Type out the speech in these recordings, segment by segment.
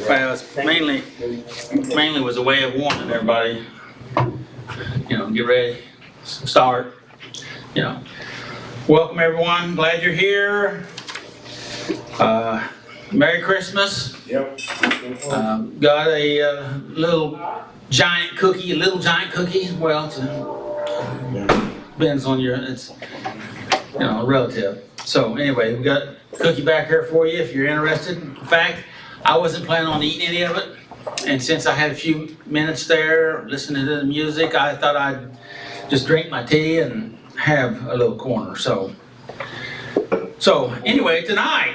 Well, it's mainly was a way of warning everybody, get ready, start, Welcome everyone, glad you're here. Merry Christmas. Yep. Got a little giant cookie, well, depends on it's, relative. So anyway, we got a cookie back here for you if you're interested. In fact, I wasn't planning on eating any of it. And since I had a few minutes there listening to the music, I thought I'd just drink my tea and have a little corner. So anyway, tonight,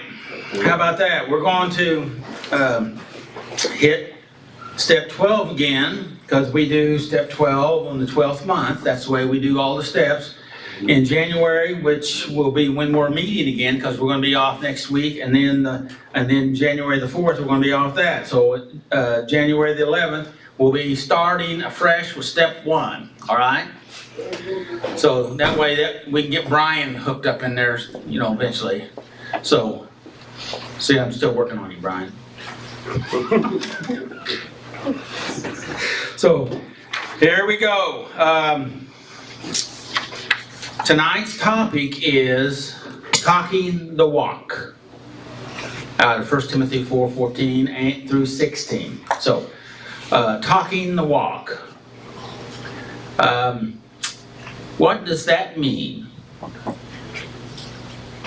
how about that? We're going to hit step 12 again, because we do step 12 on the 12th month. That's the way we do all the steps. In January, which will be when we're meeting again, because we're going to be off next week, and then January the 4th we're going to be off that. So January the 11th we'll be starting afresh with step 1. All right. So that way we can get Brian hooked up in there, eventually. So see, I'm still working on you, Brian. So here we go. Tonight's topic is talking the walk, out of 1 Timothy 4:14 through 16. So, talking the walk. What does that mean?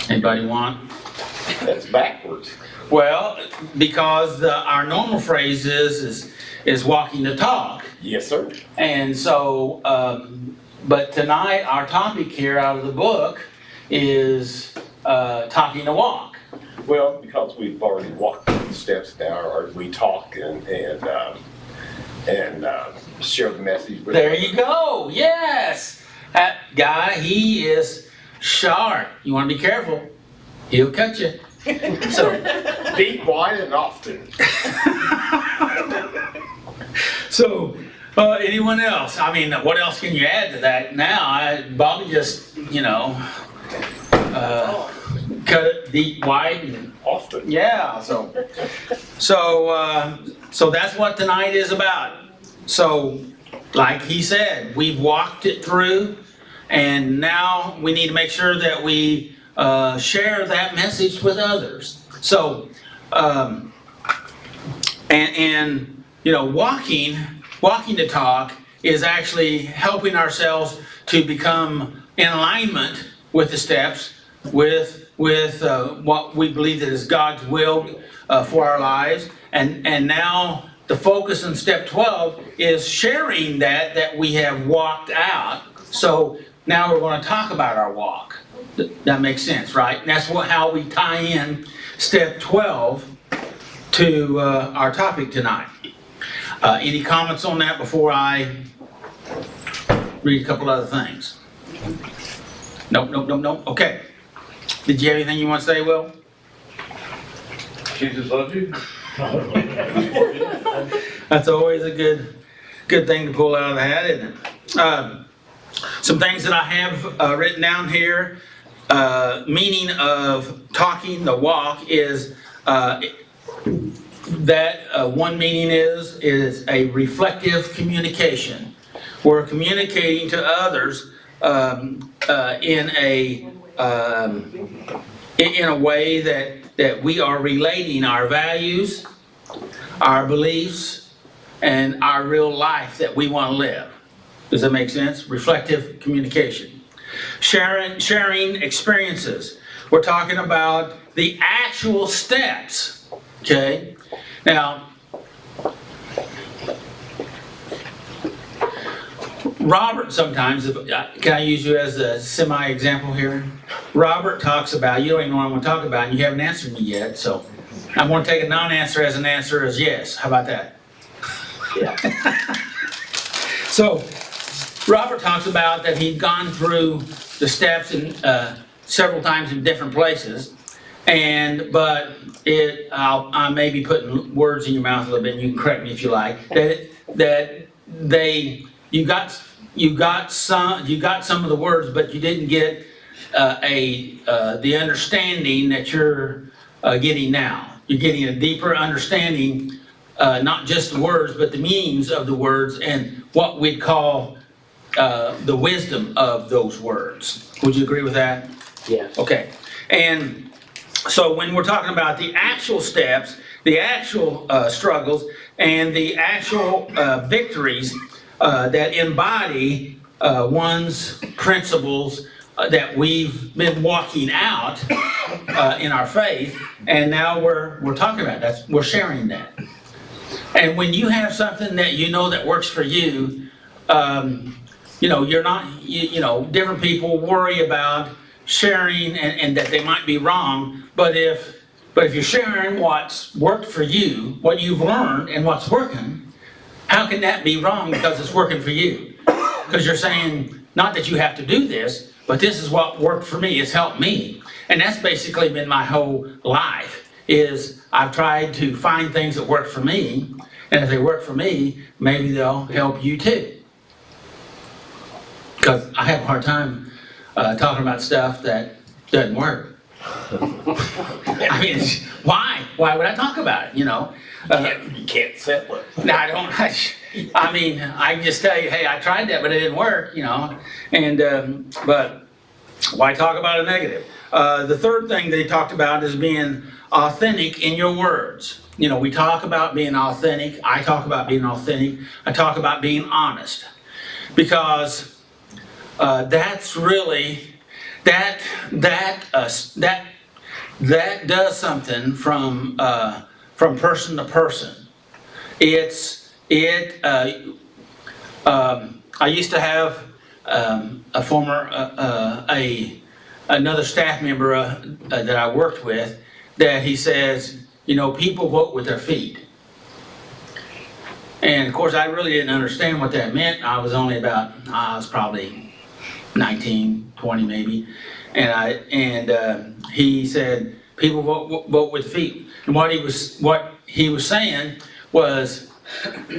Anybody want? That's backwards. Well, because our normal phrase is walking the talk. Yes, sir. And so, but tonight, our topic here out of the book is talking the walk. Well, because we've already walked the steps now, or we talk and share the message with There you go. Yes. That guy, he is sharp. You want to be careful. He'll cut you. So, deep, wide, and often. So, anyone else? I mean, what else can you add to that now? Bobby just, cut it deep, wide, and Often. yeah. So that's what tonight is about. So, like he said, we've walked it through, and now we need to make sure that we share that message with others. So, walking the talk is actually helping ourselves to become in alignment with the steps, with what we believe that is God's will for our lives. And now the focus in step 12 is sharing that we have walked out. So now we're going to talk about our walk. That makes sense, right? And that's how we tie in step 12 to our topic tonight. Any comments on that before I read a couple other things? Nope. Okay. Did you have anything you want to say, Will? Jesus loves you. That's always a good thing to pull out of the hat, isn't it? Some things that I have written down here. Meaning of talking the walk is that one meaning is a reflective communication. We're communicating to others in a way that we are relating our values, our beliefs, and our real life that we want to live. Does that make sense? Reflective communication. Sharing experiences. We're talking about the actual steps. Okay? Now, Robert sometimes, can I use you as a semi-example here? Robert talks about, you don't even know what I want to talk about, and you haven't answered me yet, so I'm going to take a non-answer as an answer as yes. How about that? Yeah. So, Robert talks about that he'd gone through the steps several times in different places, but I may be putting words in your mouth a little bit, and you can correct me if you like. You got some of the words, but you didn't get the understanding that you're getting now. You're getting a deeper understanding not just the words, but the meanings of the words and what we'd call the wisdom of those words. Would you agree with that? Yes. Okay. And so when we're talking about the actual steps, the actual struggles, and the actual victories that embody one's principles that we've been walking out in our faith, and now we're talking about that. We're sharing that. And when you have something that you know that works for you, you're not, different people worry about sharing and that they might be wrong, but if you're sharing what's worked for you, what you've learned and what's working, how can that be wrong because it's working for you? Because you're saying, not that you have to do this, but this is what worked for me, it's helped me. And that's basically been my whole life, is I've tried to find things that work for me, and if they work for me, maybe they'll help you too. Because I have a hard time talking about stuff that doesn't work. I mean, why? Why would I talk about it, You can't settle it. No, I don't. I mean, I can just tell you, hey, I tried that, but it didn't work, And but why talk about a negative? The third thing they talked about is being authentic in your words. We talk about being authentic. I talk about being authentic. I talk about being honest, because that's really that does something from person to person. I used to have a former another staff member that I worked with, that he says, people vote with their feet. And of course I really didn't understand what that meant. I was probably 19, 20 maybe, and he said people vote with feet. And what he was saying was,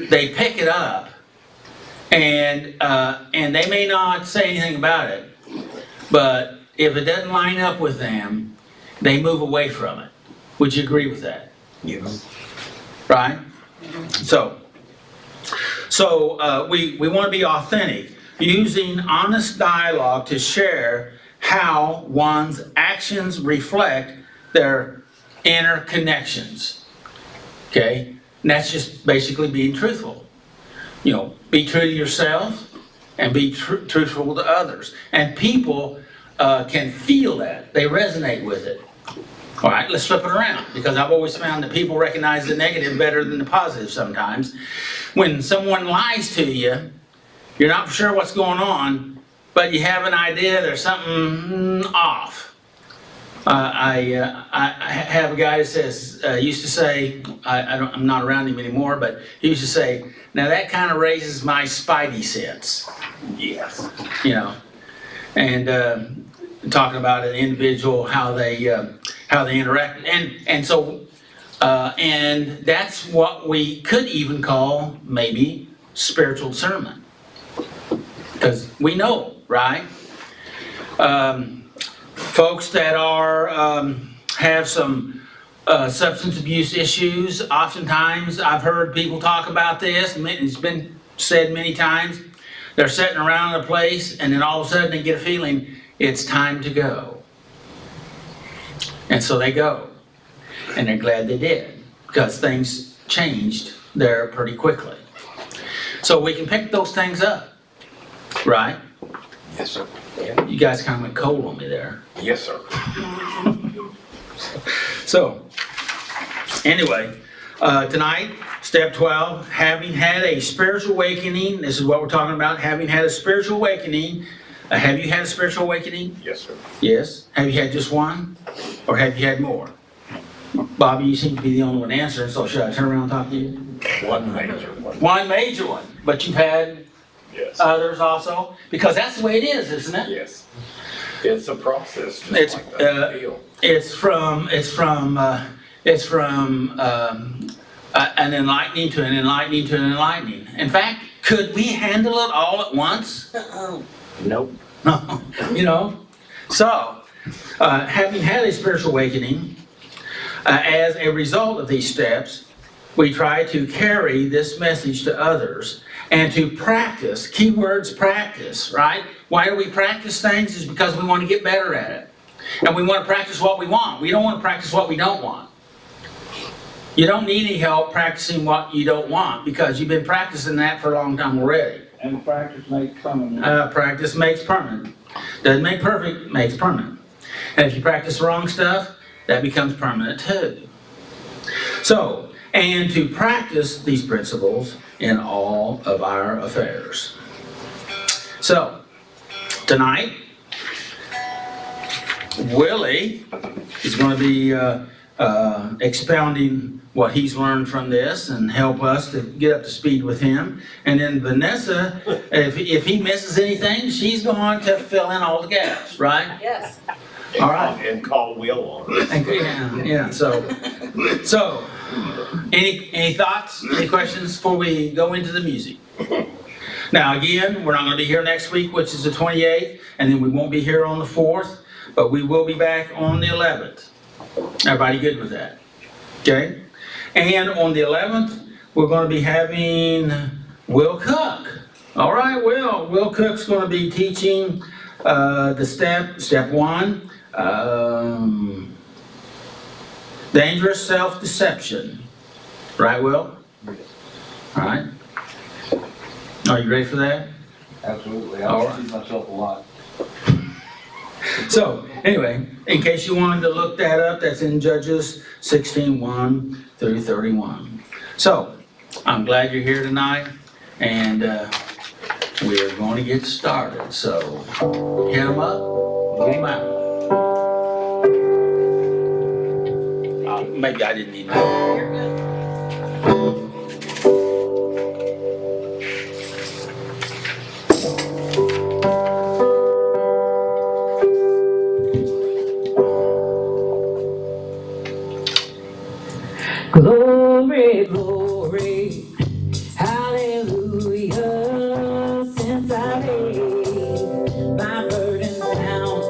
they pick it up, and they may not say anything about it, but if it doesn't line up with them, they move away from it. Would you agree with that? Yes. Right? So we want to be authentic, using honest dialogue to share how one's actions reflect their inner connections. Okay? And that's just basically being truthful. Be true to yourself and be truthful to others. And people can feel that. They resonate with it. All right, let's flip it around, because I've always found that people recognize the negative better than the positive sometimes. When someone lies to you, you're not sure what's going on, but you have an idea there's something off. I have a guy that says, used to say, I'm not around him anymore, but he used to say, now that kind of raises my spidey sense. Yes. And talking about an individual, how they interact, and so and that's what we could even call maybe spiritual discernment, because we know, right? Folks that have some substance abuse issues, oftentimes I've heard people talk about this, and it's been said many times. They're sitting around a place, and then all of a sudden they get a feeling it's time to go. And so they go. And they're glad they did, because things changed there pretty quickly. So we can pick those things up, right? Yes, sir. You guys kind of went cold on me there. Yes, sir. So, anyway, tonight, step 12, having had a spiritual awakening. This is what we're talking about, having had a spiritual awakening. Have you had a spiritual awakening? Yes, sir. Yes. Have you had just one? Or have you had more? Bobby, you seem to be the only one answering, so should I turn around and talk to you? One major one. One major one, but you've had Yes. others also? Because that's the way it is, isn't it? Yes. It's a process, just It's, like that feel. It's from an enlightening to an enlightening to an enlightening. In fact, could we handle it all at once? Nope. No. So, having had a spiritual awakening, as a result of these steps, we try to carry this message to others and to practice. Keywords practice, right? Why do we practice things? Is because we want to get better at it. And we want to practice what we want. We don't want to practice what we don't want. You don't need any help practicing what you don't want because you've been practicing that for a long time already. And practice makes permanent. Practice makes permanent. Doesn't make perfect, makes permanent. And if you practice the wrong stuff, that becomes permanent too. So, and to practice these principles in all of our affairs. So, tonight, Willie is going to be expounding what he's learned from this and help us to get up to speed with him. And then Vanessa, if he misses anything, she's going to fill in all the gaps, right? Yes. All right. And call Will on. Yeah. So, any thoughts, any questions before we go into the music? Now, again, we're not going to be here next week, which is the 28th, and then we won't be here on the 4th, but we will be back on the 11th. Everybody good with that? Okay? And on the 11th, we're going to be having Will Cook. All right, Will. Will Cook's going to be teaching the step 1, dangerous self-deception. Right, Will? All right. Are you ready for that? Absolutely. All I right. see myself a lot. So, anyway, in case you wanted to look that up, that's in Judges 16:1 through 31. So, I'm glad you're here tonight, and we're going to get started. So, hit 'em up, get 'em out. Maybe I didn't need that. You're good. Glory, glory, hallelujah, since I laid my burden down.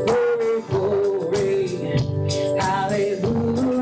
Glory, glory, hallelujah,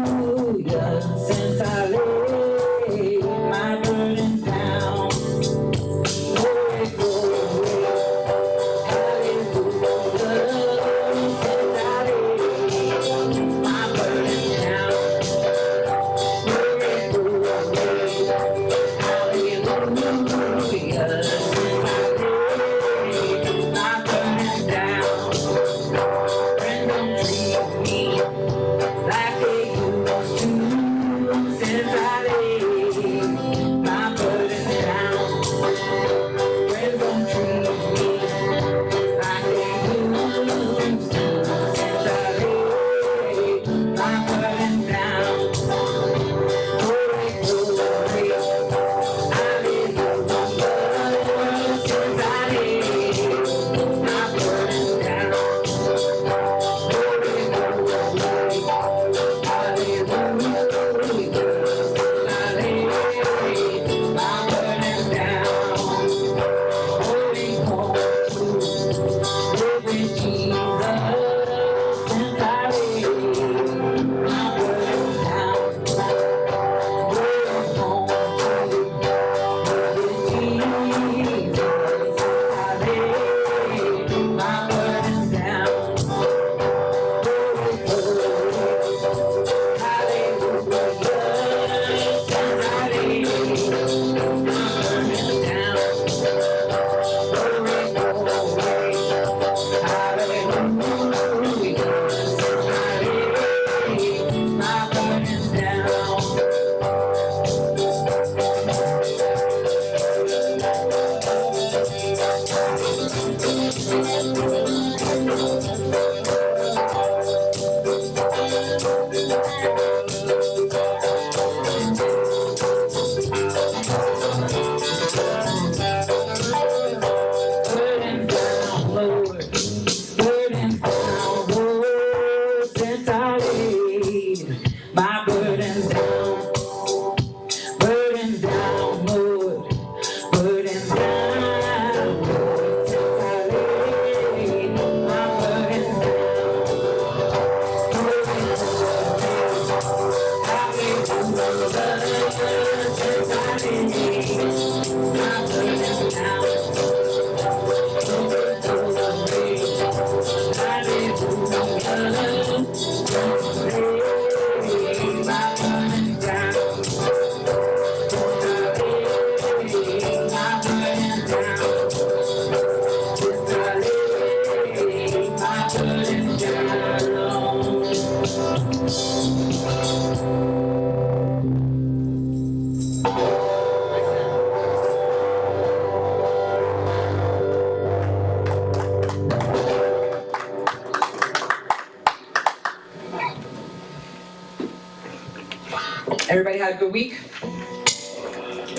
a good week?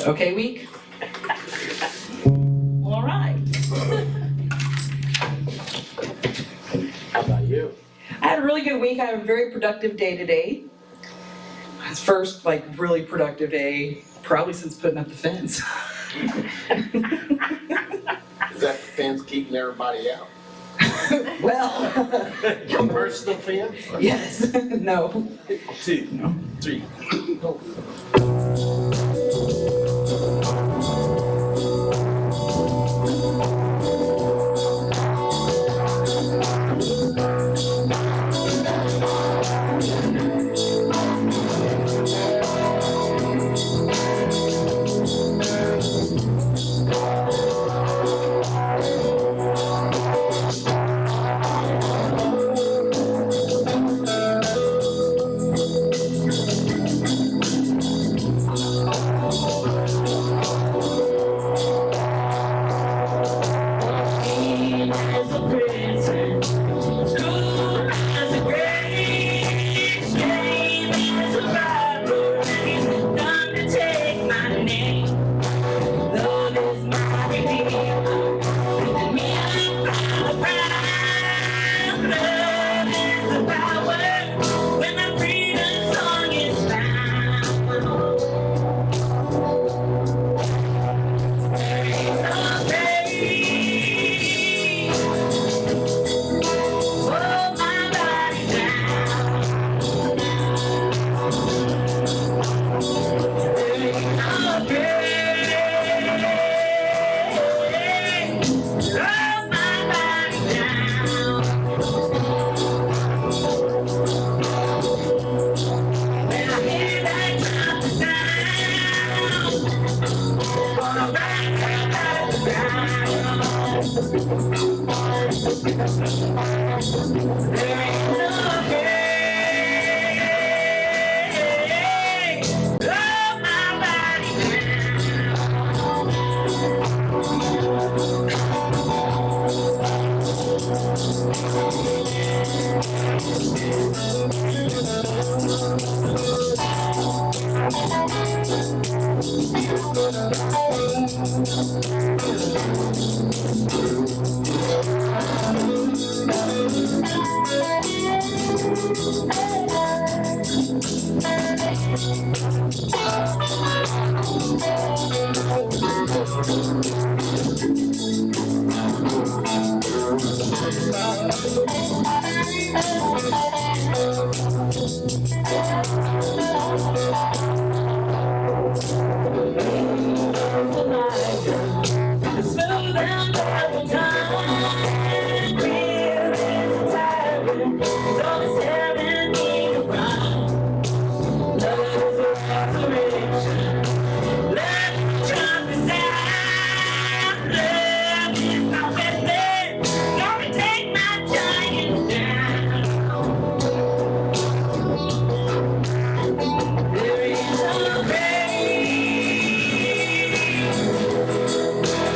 Okay week? All right. How about you? I had a really good week. I had a very productive day today. It's first, really productive day, probably since putting up the fence. Is that the fence keeping everybody out? Well, Your personal fence? yes, no. 2, 3. As a prison, school as a grave, shame as a robber, and he's done to take my name. Love is my redeemer, and me I'm proud. Love is the power when my freedom song is found. There ain't no grave. Oh, my body down. There ain't no grave. Oh, my body down. When I hear that trumpet sound, gonna rise up out of the ground. There ain't no grave. Oh, my Slow down all the time. Clear as a tyrant. He's always telling me to run. Love is a resurrection. Love is the trumpet sound. Love is my weapon. Gonna take my giants down. There is no grave.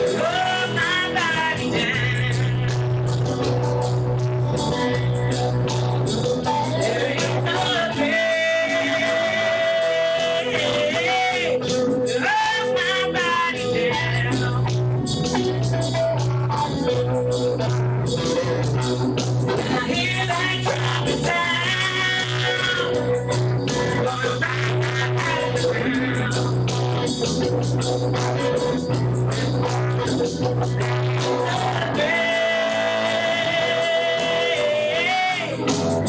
Oh, my body down. There ain't no grave. Oh, my body down. When I hear that trumpet sound, gonna rise out of the ground. No grave.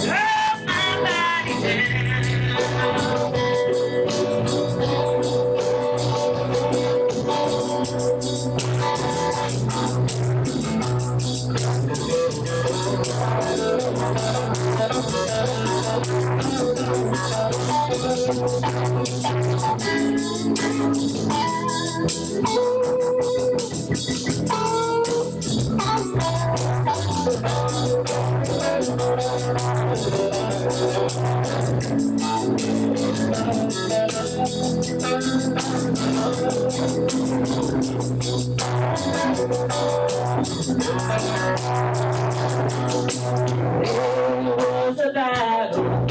Oh, my body down. Was a battle,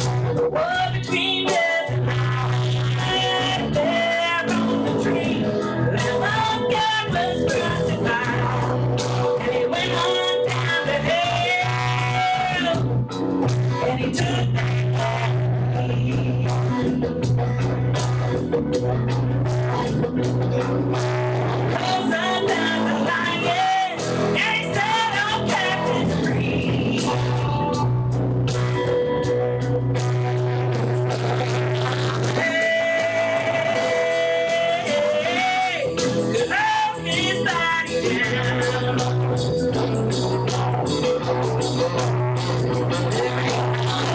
war between death and life. Upside down the lion, and he said I'm captain free. Hey, love his body down.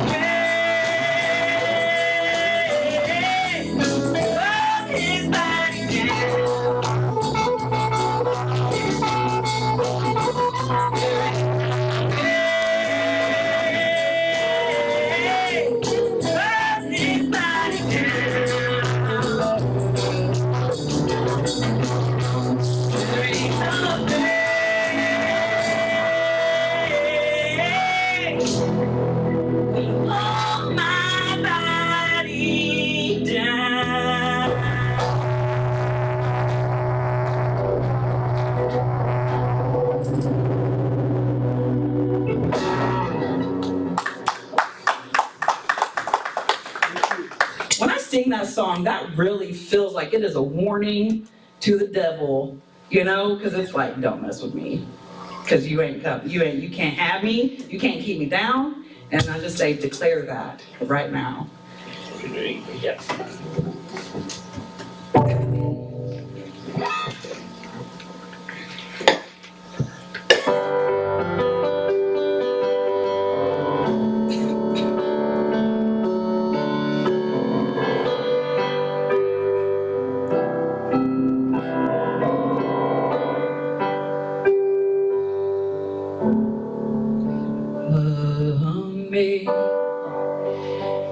Hey, love his body down. Hey, love his body down. There ain't no day on my body down. When I sing that song, that really feels like it is a warning to the devil, you know, because it's like, don't mess with me, because you can't have me, you can't keep me down, and I just say declare that right now. Yes.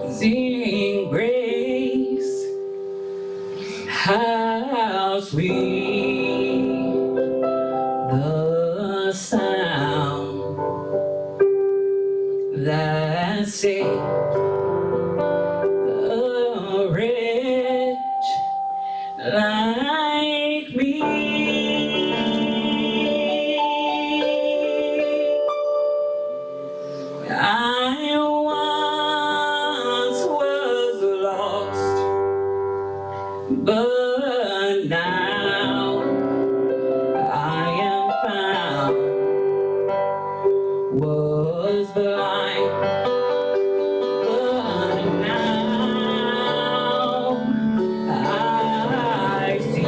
Amazing grace, how sweet the sound that saved a wretch like me. I once was lost, but now I am found. Was blind, but now I see.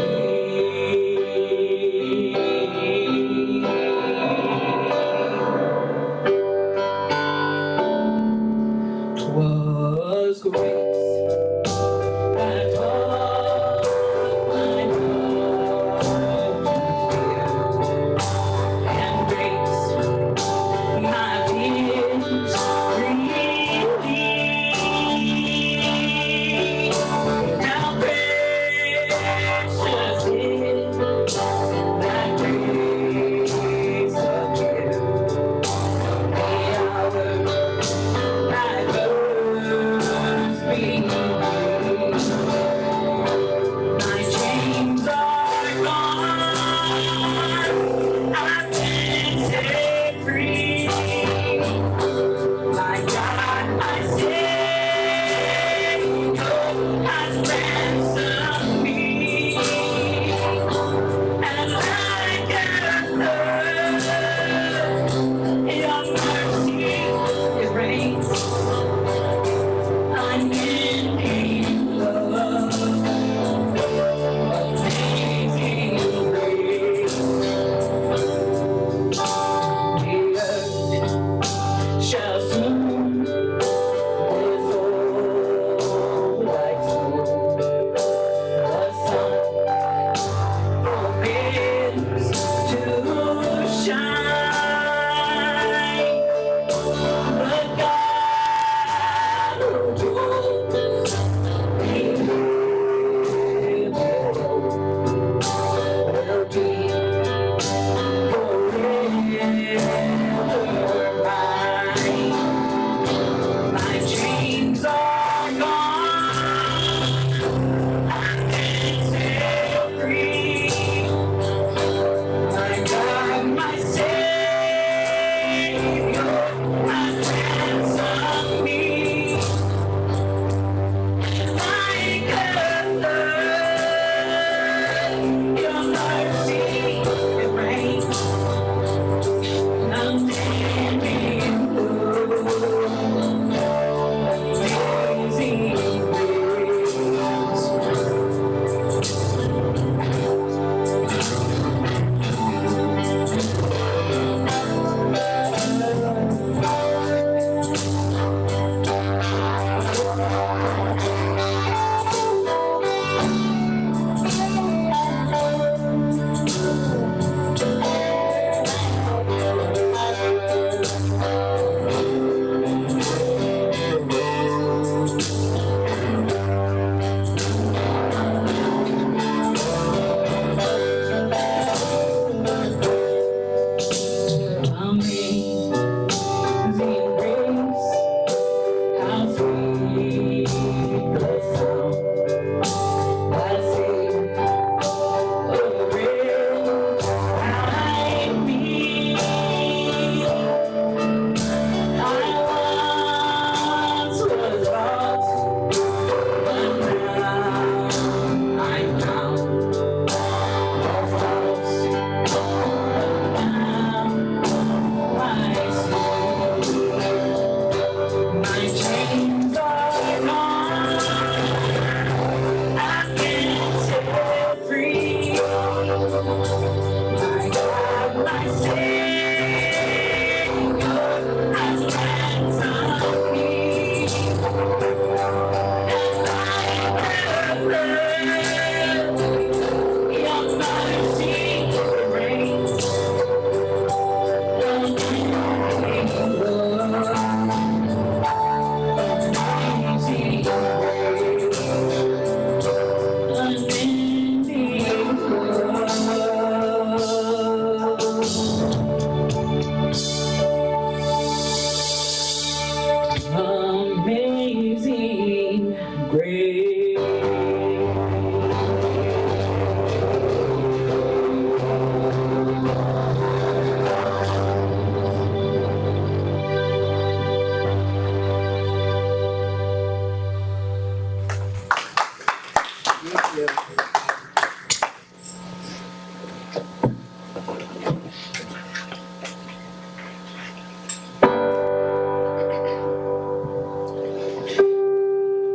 'Twas grace that taught my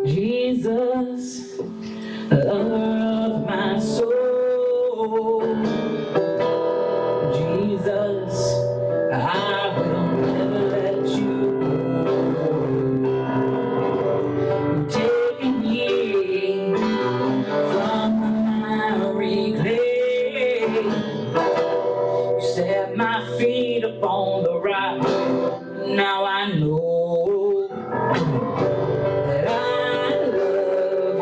Jesus, lover of my soul. Jesus, I will never let you go. Taking me from the miry clay. You set my feet upon the rock. Now I know that I love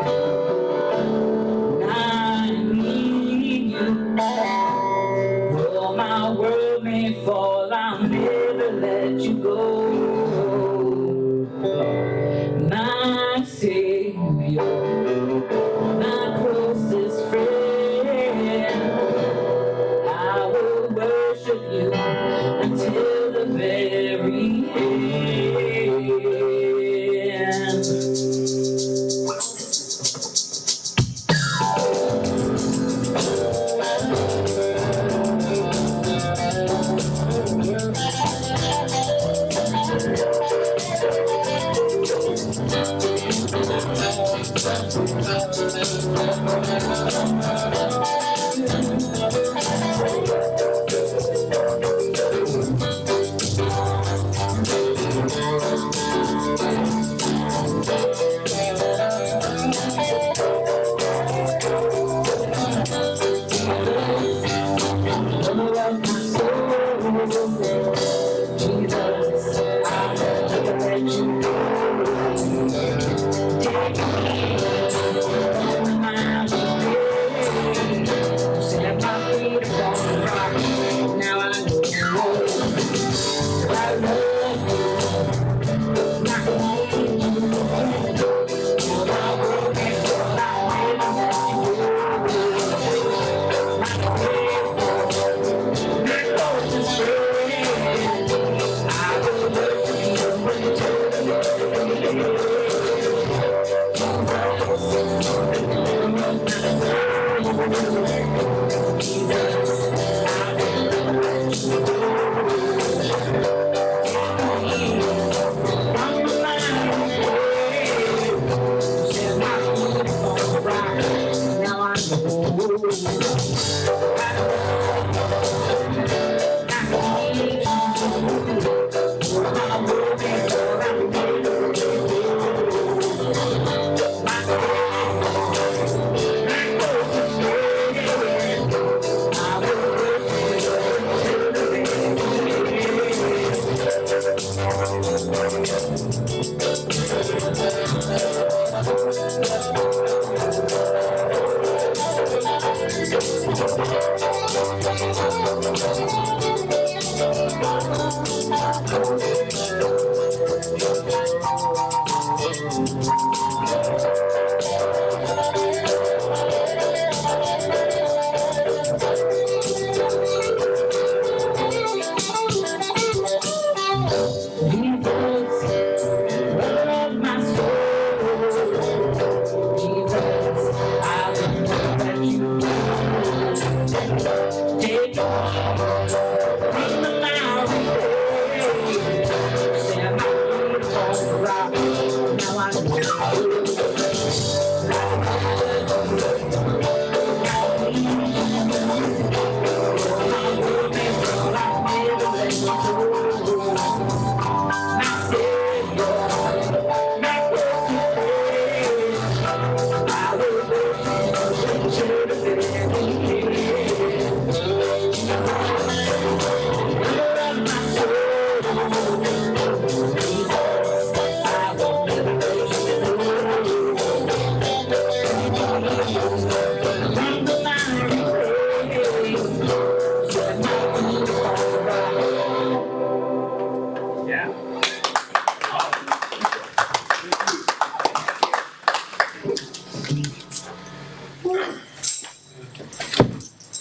and I need you. Though my world may fall, I'll never let you go. My Savior, my closest friend, I will worship you until the very end.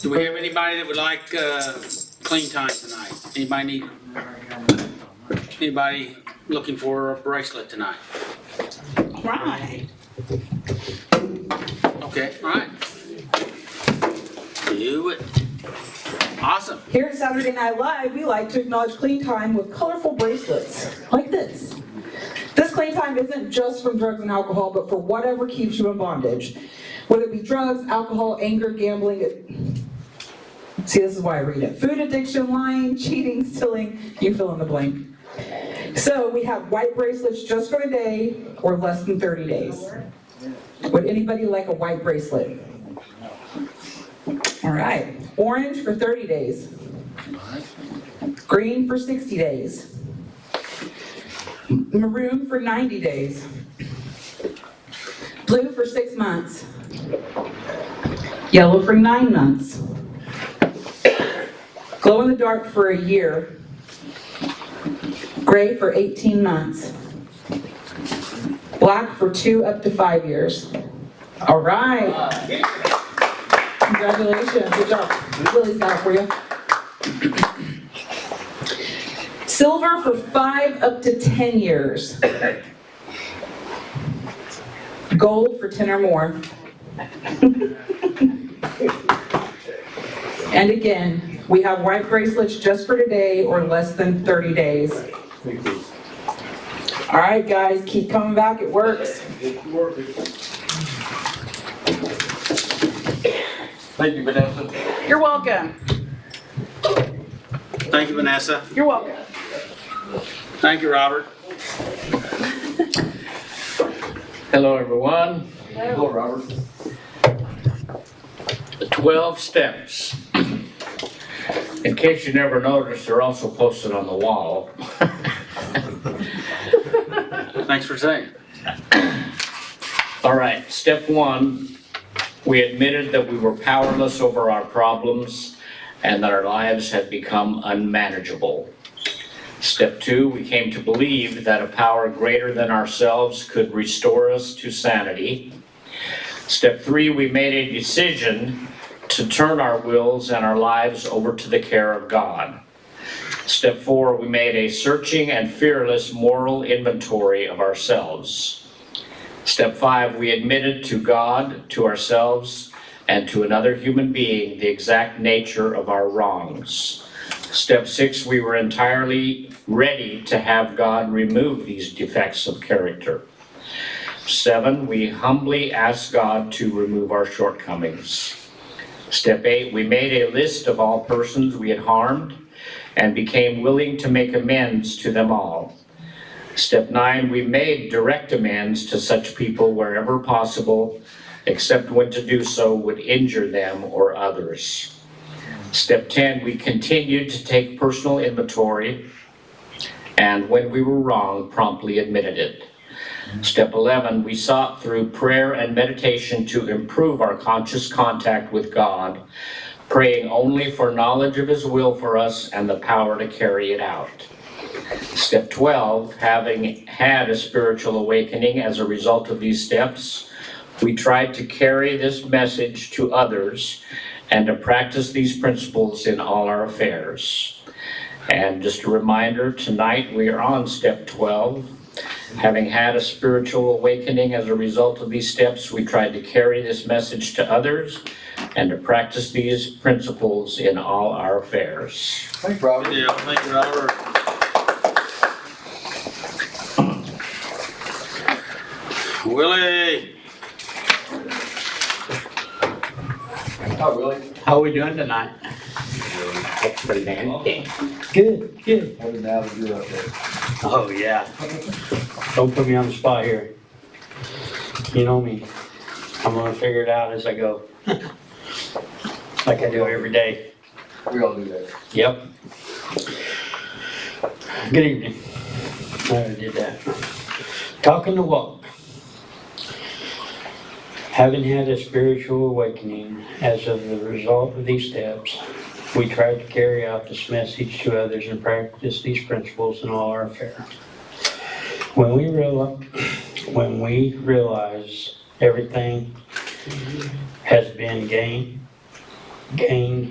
Do we have anybody that would like clean time tonight? Anybody looking for a bracelet tonight? Right. Okay, all right. Do it. Awesome. Here at Saturday Night Live, we like to acknowledge clean time with colorful bracelets, like this. This clean time isn't just from drugs and alcohol, but for whatever keeps you in bondage. Whether it be drugs, alcohol, anger, gambling. See, this is why I read it. Food addiction, lying, cheating, stealing, you fill in the blank. So we have white bracelets just for the day or less than 30 days. Would anybody like a white bracelet? All right. Orange for 30 days. Green for 60 days. Maroon for 90 days. Blue for 6 months. Yellow for 9 months. Glow in the dark for a year. Gray for 18 months. Black for 2 up to 5 years. All right. Congratulations, good job. Lily's got it for you. Silver for 5 up to 10 years. Gold for 10 or more. And again, we have white bracelets just for today or less than 30 days. All right, guys, keep coming back, it works. Thank you, Vanessa. You're welcome. Thank you, Vanessa. You're welcome. Thank you, Robert. Hello, everyone. Hello, Robert. The 12 steps. In case you never noticed, they're also posted on the wall. Thanks for saying. All right, step 1, we admitted that we were powerless over our problems and that our lives had become unmanageable. Step 2, we came to believe that a power greater than ourselves could restore us to sanity. Step 3, we made a decision to turn our wills and our lives over to the care of God. Step 4, we made a searching and fearless moral inventory of ourselves. Step 5, we admitted to God, to ourselves, and to another human being the exact nature of our wrongs. Step 6, we were entirely ready to have God remove these defects of character. 7, we humbly asked God to remove our shortcomings. Step 8, we made a list of all persons we had harmed and became willing to make amends to them all. Step 9, we made direct amends to such people wherever possible, except when to do so would injure them or others. Step 10, we continued to take personal inventory, and when we were wrong, promptly admitted it. Step 11, we sought through prayer and meditation to improve our conscious contact with God, praying only for knowledge of His will for us and the power to carry it out. Step 12, having had a spiritual awakening as a result of these steps, we tried to carry this message to others and to practice these principles in all our affairs. And just a reminder, tonight we are on step 12. Having had a spiritual awakening as a result of these steps, we tried to carry this message to others and to practice these principles in all our affairs. Thanks, Robert. Yeah, thank you, Robert. Willie. Hi, Willie. How are we doing tonight? Pretty dandy. Good, good. How did Al do up there? Oh, yeah. Don't put me on the spot here. You know me. I'm gonna figure it out as I go. Like I do every day. We all do that. Yep. Good evening. I already did that. Talking the walk. Having had a spiritual awakening as of the result of these steps, we tried to carry out this message to others and practice these principles in all our affairs. When we realize everything has been gained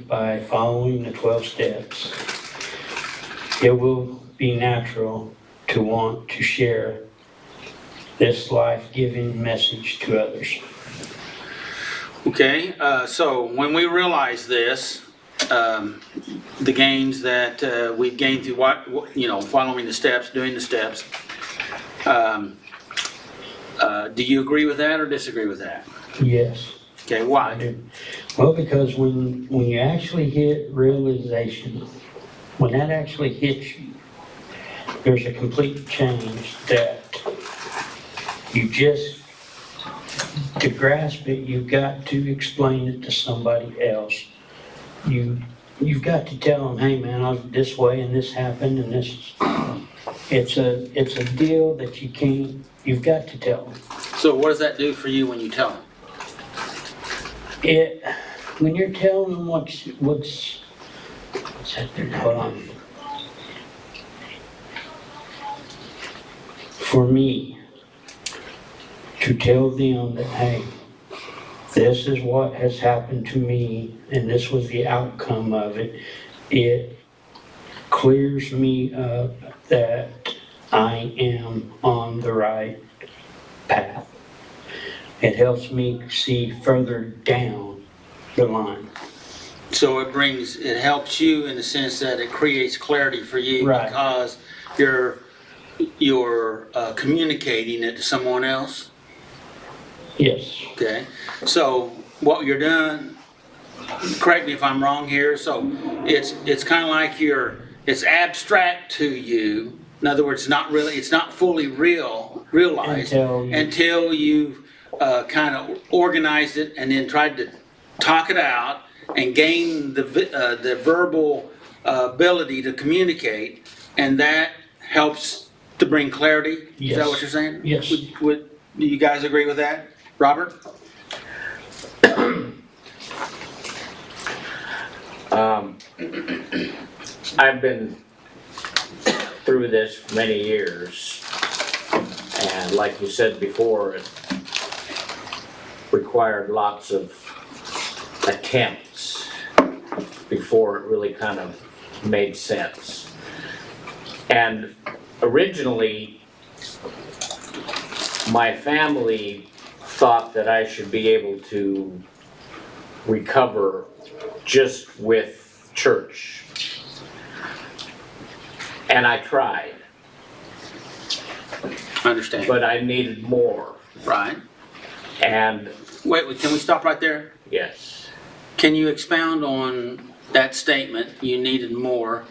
by following the 12 steps, it will be natural to want to share this life-giving message to others. Okay, so when we realize this, the gains that we've gained through following the steps, doing the steps, do you agree with that or disagree with that? Yes. Okay, I why? do. Well, because when you actually hit realization, when that actually hits you, there's a complete change that you just, to grasp it, you've got to explain it to somebody else. You've got to tell them, hey man, I was this way and this happened and this, it's a deal that you've got to tell them. So what does that do for you when you tell them? When you're telling them what's that there, hold on. For me, to tell them that, hey, this is what has happened to me and this was the outcome of it, it clears me up that I am on the right path. It helps me see further down the line. So it helps you in the sense that it creates clarity for you Right. because you're communicating it to someone else. Yes. Okay, so what you're doing, correct me if I'm wrong here, so it's kind of like it's abstract to you. In other words, it's not fully realized until you've kind of organized it and then tried to talk it out and gain the verbal ability to communicate, and that helps to bring clarity. Is that Yes. what you're saying? Yes. Do you guys agree with that? Robert? I've been through this for many years, and like you said before, it required lots of attempts before it really kind of made sense. And originally, my family thought that I should be able to recover just with church. And I tried, Understand. but I needed more. Right. And Wait, can we stop right there? yes, Can you expound on that statement? You needed more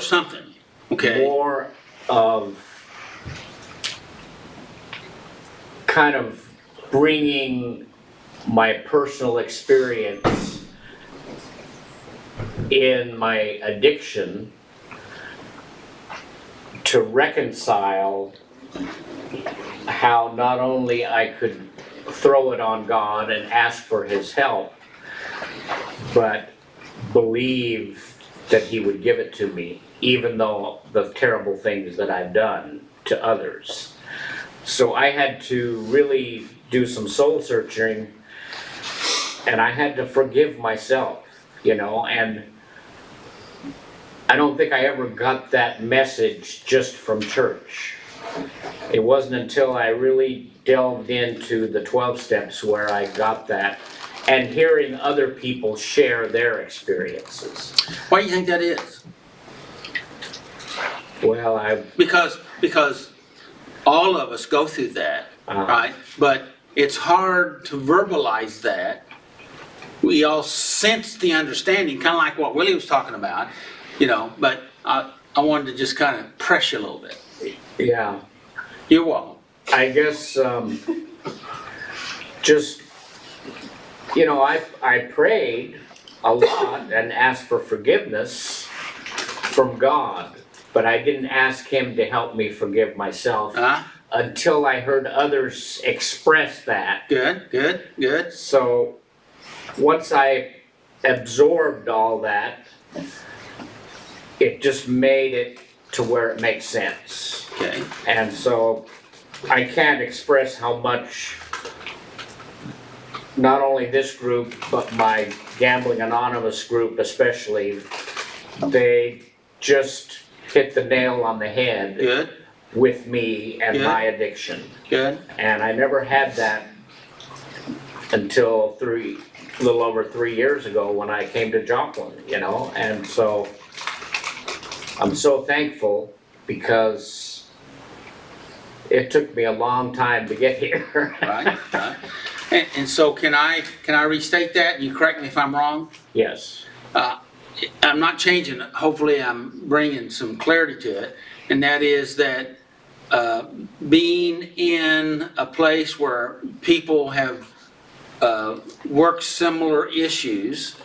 something, okay? more of kind of bringing my personal experience in my addiction to reconcile how not only I could throw it on God and ask for His help, but believe that He would give it to me, even though the terrible things that I've done to others. So I had to really do some soul searching, and I had to forgive myself, and I don't think I ever got that message just from church. It wasn't until I really delved into the 12 steps where I got that, and hearing other people share their experiences. Why do you think that is? Well, Because all of us go through that, right? But it's hard to verbalize that. We all sense the understanding, kind of like what Willie was talking about, but I wanted to just kind of press you a little bit. yeah, You're welcome. I guess just, I prayed a lot and asked for forgiveness from God, but I didn't ask Him to help me forgive myself until I heard others express that. Good. So once I absorbed all that, it just made it to where it makes sense. Okay. And so I can't express how much not only this group, but my Gambling Anonymous group especially, they just hit the nail on the head Good. with me and Good. my addiction. Good. And I never had that until a little over 3 years ago when I came to Joplin, you know, and so I'm so thankful because it took me a long time to get here. Right, right. And so can I restate that, and you correct me if I'm wrong? Yes, I'm not changing it, hopefully I'm bringing some clarity to it, and that is that being in a place where people have worked similar issues,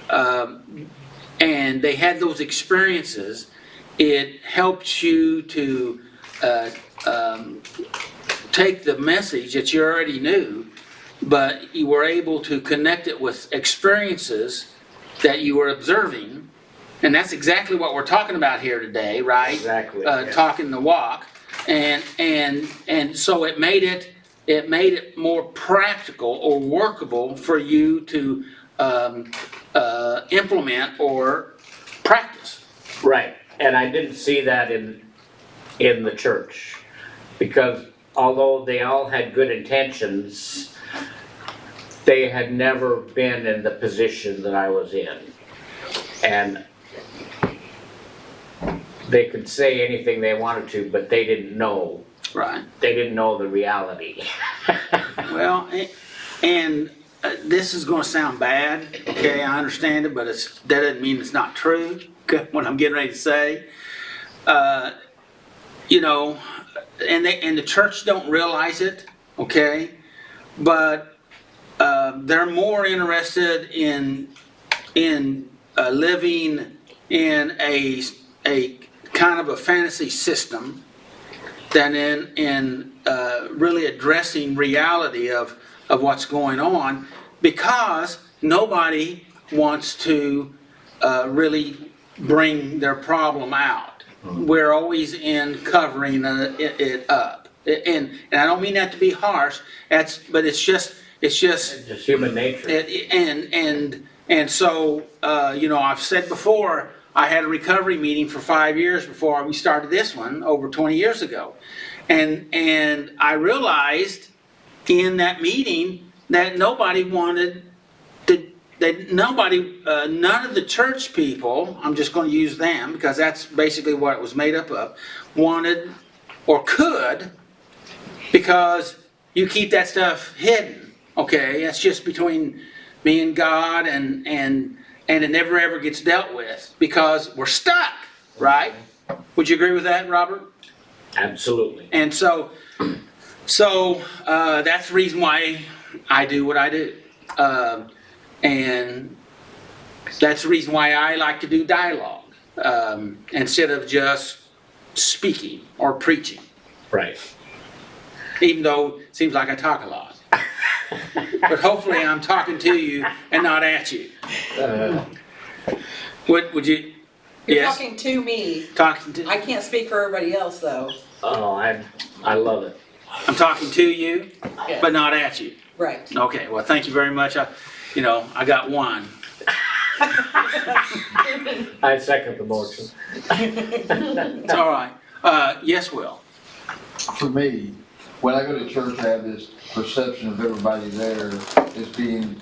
and they had those experiences, it helps you to take the message that you already knew, but you were able to connect it with experiences that you were observing. And that's exactly what we're talking about here today, right? exactly. Yeah. Talking the walk. And so it made it more practical or workable for you to implement or practice. Right, and I didn't see that in the church, because although they all had good intentions, they had never been in the position that I was in. And they could say anything they wanted to, but they didn't know. Right. They didn't know the reality. Well, and this is gonna sound bad, okay, I understand it, but that doesn't mean it's not true, okay, what I'm getting ready to say. You know, and the church don't realize it, okay, but they're more interested in living in a kind of a fantasy system than in really addressing reality of what's going on, because nobody wants to really bring their problem out. We're always in covering it up, and I don't mean that to be harsh. But it's just It's just human nature. and so you know, I've said before, I had a recovery meeting for 5 years before we started this one over 20 years ago, and I realized in that meeting that nobody wanted to. None of the church people, I'm just going to use them because that's basically what it was made up of, wanted or could, because you keep that stuff hidden, okay? That's just between me and God, and it never ever gets dealt with because we're stuck, right? Would you agree with that, Robert? Absolutely. And so that's the reason why I do what I do. And that's the reason why I like to do dialogue instead of just speaking or preaching, Right. even though it seems like I talk a lot. But hopefully I'm talking to you and not at you. Would you? You're Yes? talking to me. Talking to, I can't speak for everybody else, though. Oh, I love it. I'm talking to you, Yeah. but not at you. Right. Okay, well, thank you very much. I got one. I second the motion. It's all right. Yes, Will. For me, when I go to church, I have this perception of everybody there as being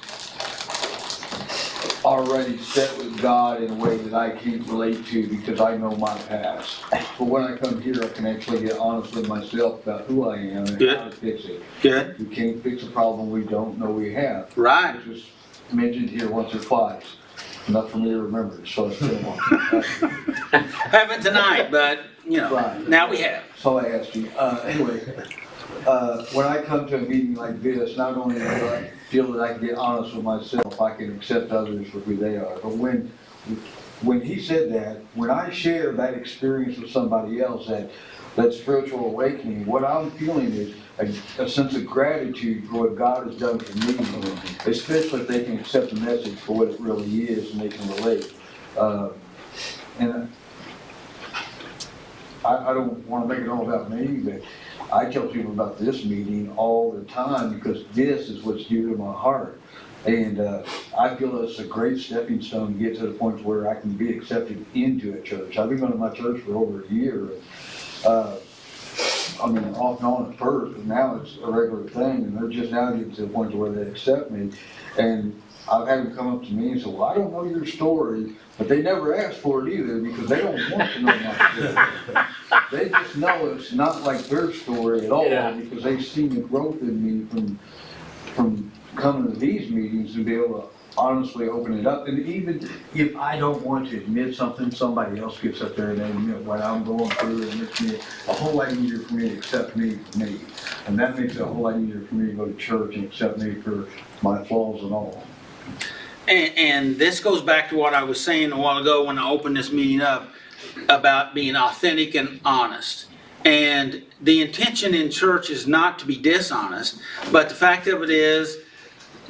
already set with God in a way that I can't relate to because I know my past. But when I come here, I can actually get honest with myself about who I am and Good. how to fix it. Good. We can't fix a problem we don't know we have. Right. It was mentioned here once or twice. Enough for me to remember, so it's been a while. Haven't tonight, but, Right. now we have. So I asked you, anyway, when I come to a meeting like this, not only do I feel that I can get honest with myself, I can accept others for who they are. But when he said that, when I share that experience with somebody else, that spiritual awakening, what I'm feeling is a sense of gratitude for what God has done for me, especially if they can accept the message for what it really is and they can relate. And I don't want to make it all about me, but I tell people about this meeting all the time because this is what's dear to my heart. And I feel it's a great stepping stone to get to the point where I can be accepted into a church. I've been going to my church for over a year. I mean, off and on at first, but now it's a regular thing, and they're just now getting to the point to where they accept me. And I've had them come up to me and say, well, I don't know your story, but they never ask for it either, because they don't want to know my story. They just know it's not like their story at all, Yeah. because they've seen the growth in me from coming to these meetings and be able to honestly open it up. And even if I don't want to admit something, somebody else gets up there and they admit what I'm going through, and it's me a whole lot easier for me to accept me for me. And that makes it a whole lot easier for me to go to church and accept me for my flaws and all. And this goes back to what I was saying a while ago when I opened this meeting up about being authentic and honest. And the intention in church is not to be dishonest, but the fact of it is,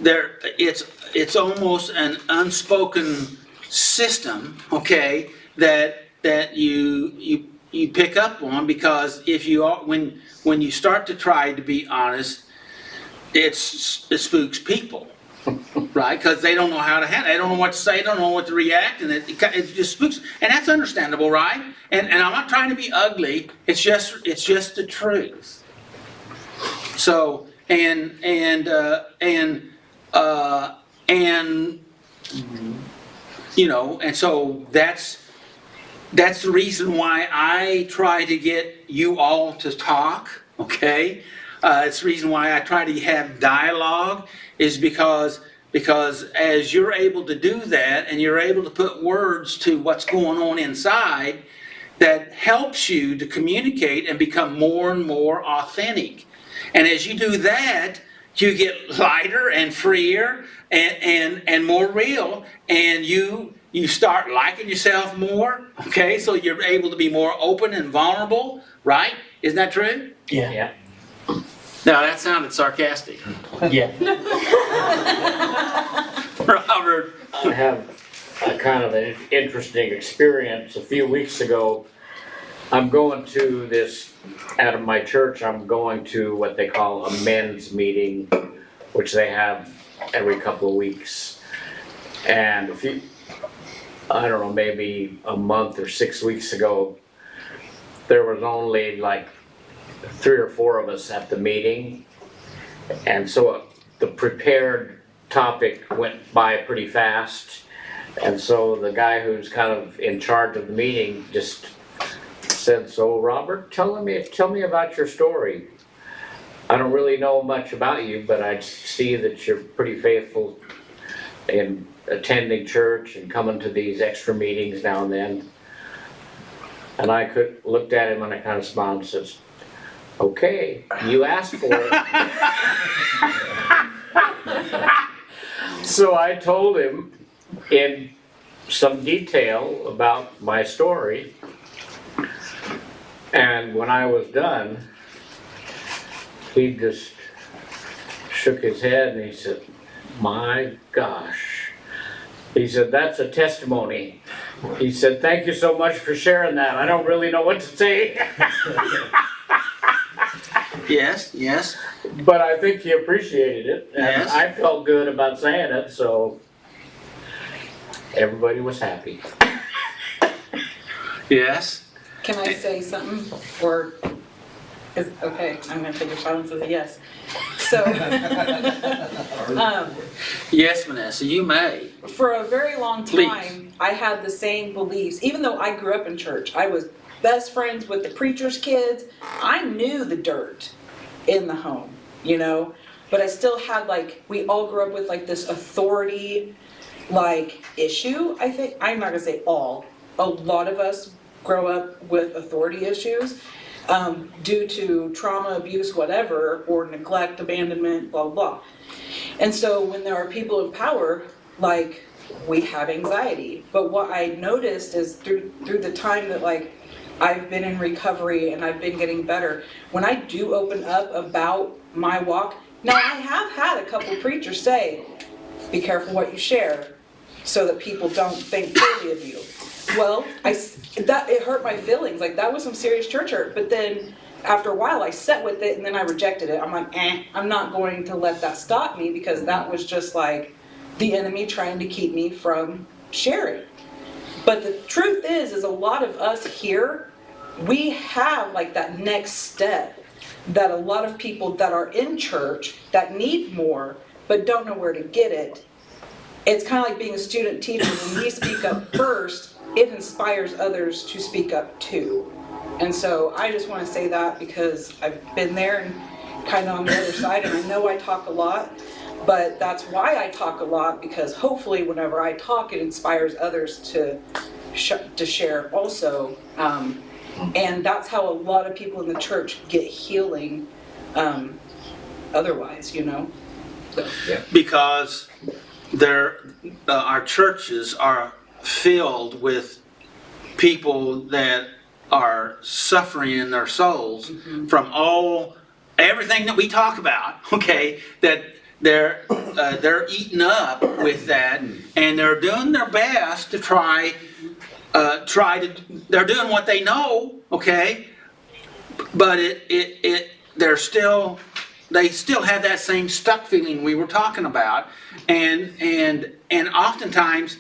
it's almost an unspoken system, okay, that you pick up on, because if you are, when you start to try to be honest, it spooks people. Right, because they don't know how to handle it. They don't know what to say, they don't know what to react, and it just spooks. And that's understandable, right? And I'm not trying to be ugly. It's just the truth. So and you know, and so that's the reason why I try to get you all to talk. Okay, it's the reason why I try to have dialogue. Is because as you're able to do that and you're able to put words to what's going on inside, that helps you to communicate and become more and more authentic. And as you do that, you get lighter and freer and more real, and you start liking yourself more, okay? So you're able to be more open and vulnerable, right? Isn't that true? Yeah. Yeah. Now that sounded sarcastic. Yeah. Robert. I have a kind of an interesting experience. A few weeks ago, I'm going to this, out of my church, I'm going to what they call a men's meeting, which they have every couple of weeks. And I don't know, maybe a month or 6 weeks ago, there was only like 3 or 4 of us at the meeting. And so the prepared topic went by pretty fast. And so the guy who's kind of in charge of the meeting just said, so Robert, tell me about your story. I don't really know much about you, but I see that you're pretty faithful in attending church and coming to these extra meetings now and then. And I looked at him and I kind of smiled and says, okay, you asked for it. So I told him in some detail about my story. And when I was done, he just shook his head and he said, my gosh. He said, that's a testimony. He said, thank you so much for sharing that. I don't really know what to say. Yes, yes. But I think he appreciated it, and Yes. I felt good about saying it, so everybody was happy. Yes. Can I say something? Or, okay, I'm gonna take a silence as a yes. So, Yes, Vanessa, you may. for a very long Please. time, I had the same beliefs. Even though I grew up in church, I was best friends with the preacher's kids. I knew the dirt in the home, you know? But I still had we all grew up with this authority, issue, I think. I'm not gonna say all. A lot of us grow up with authority issues due to trauma, abuse, whatever, or neglect, abandonment, blah, blah, blah. And so when there are people in power, we have anxiety. But what I noticed is through the time that I've been in recovery and I've been getting better, when I do open up about my walk, now I have had a couple preachers say, be careful what you share so that people don't think poorly of you. Well, it hurt my feelings, that was some serious church hurt, but then after a while I sat with it and then I rejected it. I'm I'm not going to let that stop me, because that was just the enemy trying to keep me from sharing. But the truth is a lot of us here, we have that next step that a lot of people that are in church that need more but don't know where to get it. It's kind of like being a student teacher. When we speak up first, it inspires others to speak up too. And so I just want to say that because I've been there and kind of on the other side, and I know I talk a lot, but that's why I talk a lot, because hopefully whenever I talk, it inspires others to share also. And that's how a lot of people in the church get healing otherwise, you know? So, yeah. Because our churches are filled with people that are suffering in their souls from everything that we talk about, okay, that they're eaten up with that, and they're doing their best to they're doing what they know, okay, but they still have that same stuck feeling we were talking about, and oftentimes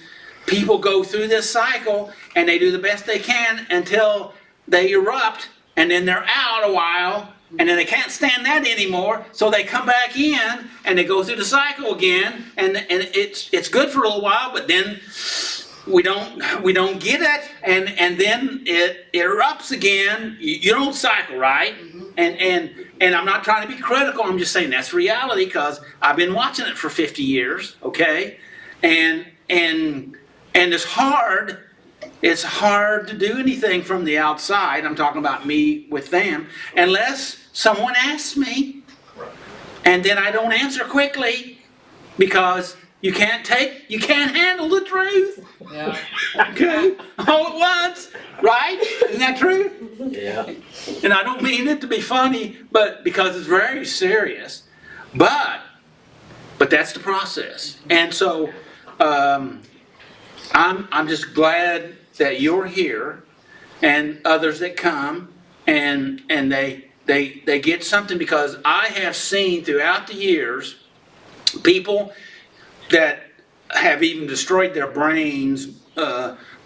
people go through this cycle and they do the best they can until they erupt, and then they're out a while, and then they can't stand that anymore, so they come back in and they go through the cycle again, and it's good for a little while, but then we don't get it, and then it erupts again. You don't cycle, right? And I'm not trying to be critical. I'm just saying that's reality, because I've been watching it for 50 years, okay? And it's hard. It's hard to do anything from the outside. I'm talking about me with them, unless someone asks me, and then I don't answer quickly, because you can't handle the truth. Yeah. Okay, all at once, right? Isn't that true? Yeah. And I don't mean it to be funny, but because it's very serious. But that's the process. And so I'm just glad that you're here, and others that come, and they get something, because I have seen throughout the years people that have even destroyed their brains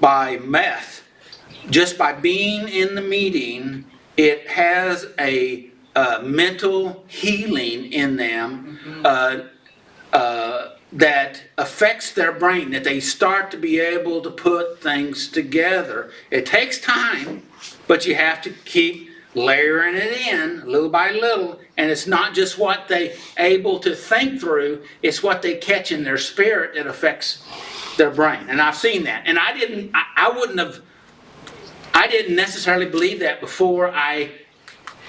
by meth. Just by being in the meeting, it has a mental healing in them that affects their brain, that they start to be able to put things together. It takes time, but you have to keep layering it in little by little, and it's not just what they able to think through, it's what they catch in their spirit that affects their brain. And I've seen that, and I didn't necessarily believe that before I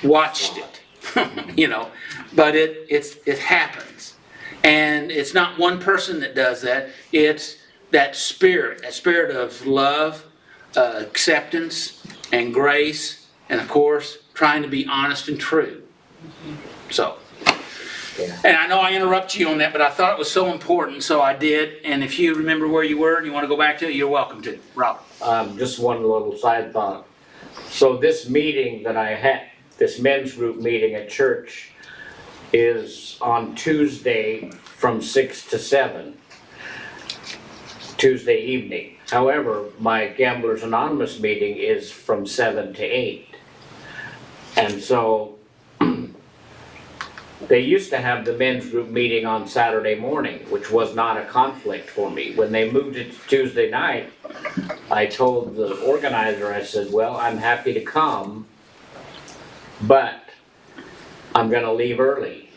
watched it, you know, but it happens. And it's not one person that does that, it's that spirit of love, acceptance, and grace, and of course, trying to be honest and true. So, and I know I interrupted you on that, but I thought it was so important, so I did. And if you remember where you were and you want to go back to it, you're welcome to. Robert. Just one little side thought. So this meeting that I had, this men's group meeting at church, is on Tuesday from 6 to 7, Tuesday evening. However, my Gamblers Anonymous meeting is from 7 to 8. And so they used to have the men's group meeting on Saturday morning, which was not a conflict for me. When they moved it to Tuesday night, I told the organizer, I said, well, I'm happy to come, but I'm gonna leave early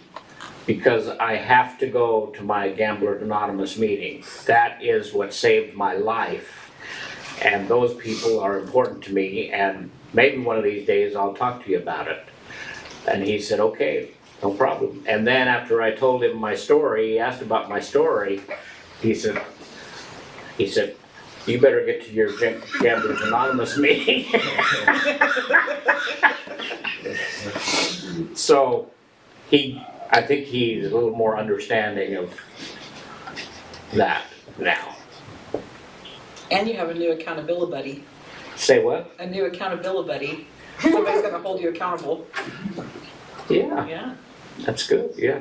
because I have to go to my Gamblers Anonymous meeting. That is what saved my life. And those people are important to me, and maybe one of these days I'll talk to you about it. And he said, okay, no problem. And then after I told him my story, he asked about my story, he said, you better get to your Gamblers Anonymous meeting. So I think he's a little more understanding of that now. And you have a new accountability buddy. Say what? A new accountability buddy. Somebody's gonna hold you accountable. Yeah, Yeah. that's good, yeah.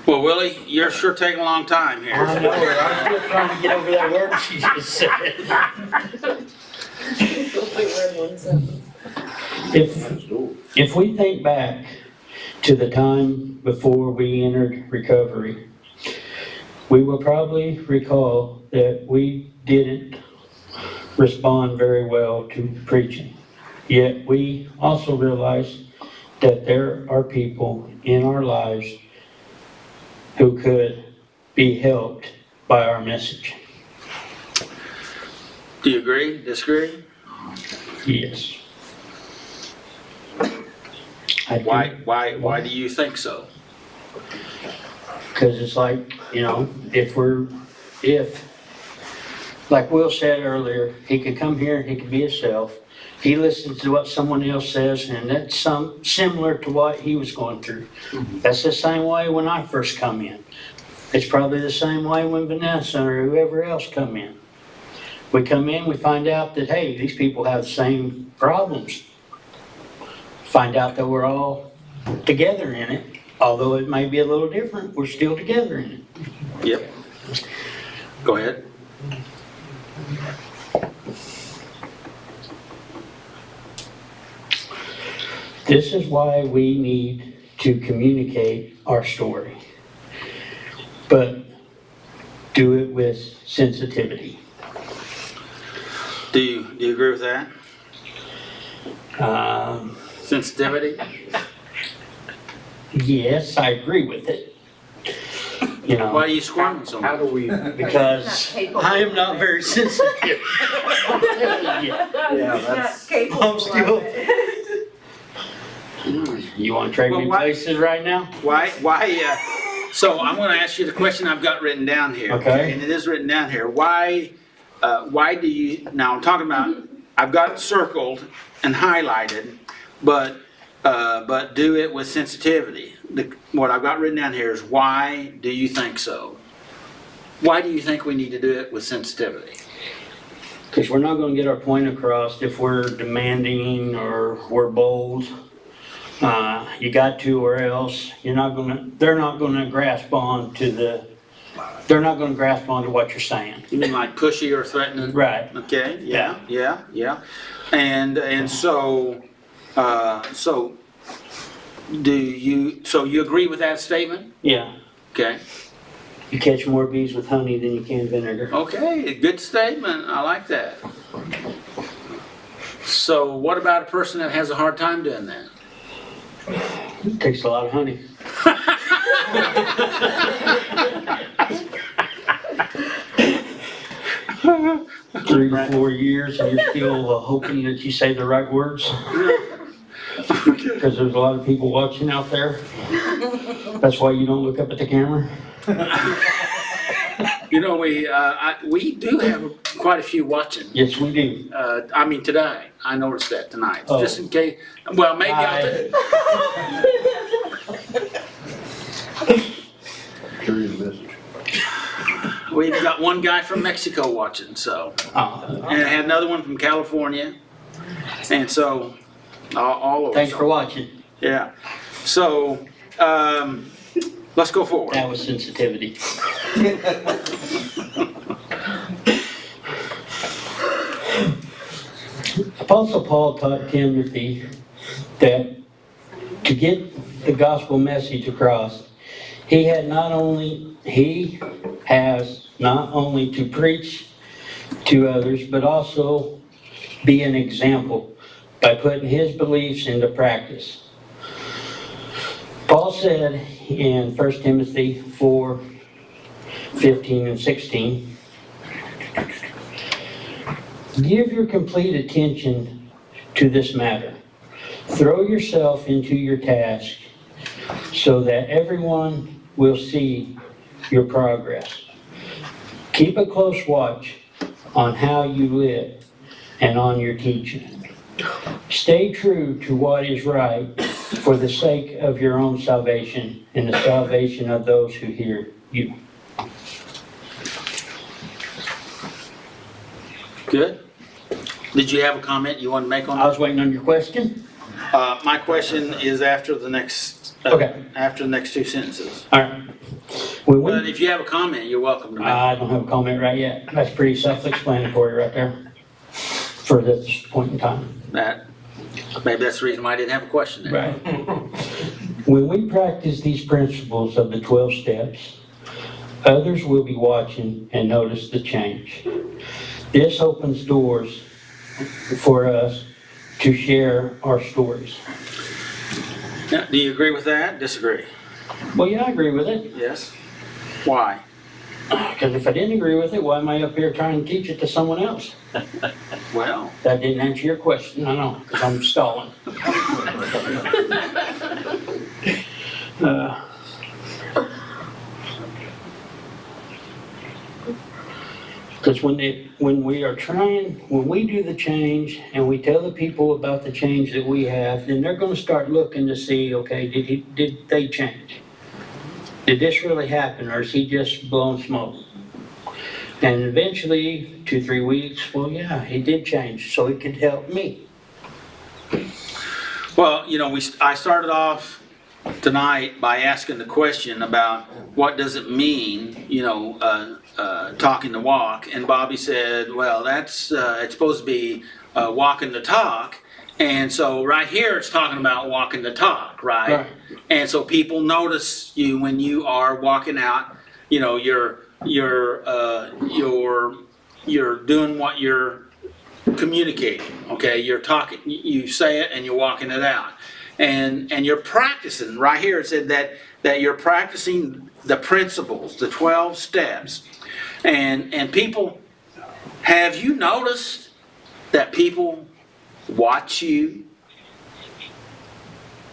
Well, Willie, you're sure taking a long time here. I know, I'm still trying to get over that word she just said. If we think back to the time before we entered recovery, we will probably recall that we didn't respond very well to preaching. Yet we also realize that there are people in our lives who could be helped by our message. Do you agree, disagree? Yes. I do. Why do you think so? Because it's like, like Will said earlier, he could come here, he could be himself. He listens to what someone else says, and that's similar to what he was going through. That's the same way when I first come in. It's probably the same way when Vanessa or whoever else come in. We come in, we find out that, hey, these people have the same problems. Find out that we're all together in it. Although it may be a little different, we're still together in it. Yep. Go ahead. This is why we need to communicate our story, but do it with sensitivity. Do you agree with that? Sensitivity? Yes, I agree with it. Why are you squirming so How much? do we, Because I am not very sensitive. I'm telling you. yeah, that's, I'm still. You want to trade Well, me why- places right now? Why, so I'm gonna ask you the question I've got written down here. Okay. And it is written down here. Why do you, now I'm talking about, I've got it circled and highlighted, but do it with sensitivity. What I've got written down here is, why do you think so? Why do you think we need to do it with sensitivity? Because we're not going to get our point across if we're demanding or we're bold. You got to, or else they're not going to grasp on to what you're saying. You mean like pushy or threatening? Right. Okay, yeah. And so you agree with that statement? Yeah. Okay. You catch more bees with honey than you can vinegar. Okay, good statement. I like that. So what about a person that has a hard time doing that? It takes a lot of honey. Three to 4 years and you're still hoping that you say the right words? Because there's a lot of people watching out there. That's why you don't look up at the camera. We do have quite a few watching. Yes, we do. Today. I noticed that tonight. Oh. Just in case, well, maybe Curious message. we've got one guy from Mexico watching, so. And I had another one from California. And so, all over. Thanks for watching. Yeah. So, let's go forward. That was sensitivity. Apostle Paul taught Timothy that to get the gospel message across, he has not only to preach to others, but also be an example by putting his beliefs into practice. Paul said in 1 Timothy 4:15 and 16, "Give your complete attention to this matter. Throw yourself into your task so that everyone will see your progress. Keep a close watch on how you live and on your teaching. Stay true to what is right for the sake of your own salvation and the salvation of those who hear you." Good. Did you have a comment you want to make on I that? was waiting on your question. My question is after the next, Okay. after the next two sentences. All right. When we- But if you have a comment, you're welcome to make it. I don't have a comment right yet. That's pretty self-explanatory right there for this point in time. That. Maybe that's the reason why I didn't have a question there. Right. When we practice these principles of the 12 steps, others will be watching and notice the change. This opens doors for us to share our stories. Now, do you agree with that? Disagree? Well, yeah, I agree with it. Yes. Why? Because if I didn't agree with it, why am I up here trying to teach it to someone else? Well, That didn't answer your question, I know, because I'm stalling. Because when we do the change and we tell the people about the change that we have, then they're going to start looking to see, okay, did they change? Did this really happen, or is he just blowing smoke? And eventually, 2-3 weeks, well, yeah, he did change, so he could help me. well, I started off tonight by asking the question about what does it mean, talking the walk, and Bobby said, well, that's it's supposed to be walking the talk, and so right here it's talking about walking the talk, right? Right. And so people notice you when you are walking out, you're doing what you're communicating, okay? You're talking, you say it and you're walking it out. And you're practicing. Right here it said that you're practicing the principles, the 12 steps. And people, have you noticed that people watch you?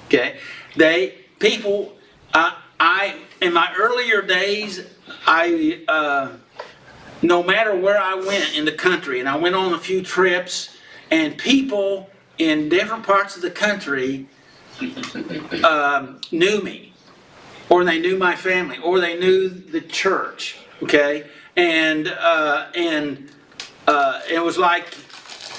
Okay? In my earlier days, no matter where I went in the country, and I went on a few trips, and people in different parts of the country knew me, or they knew my family, or they knew the church, okay? And it was like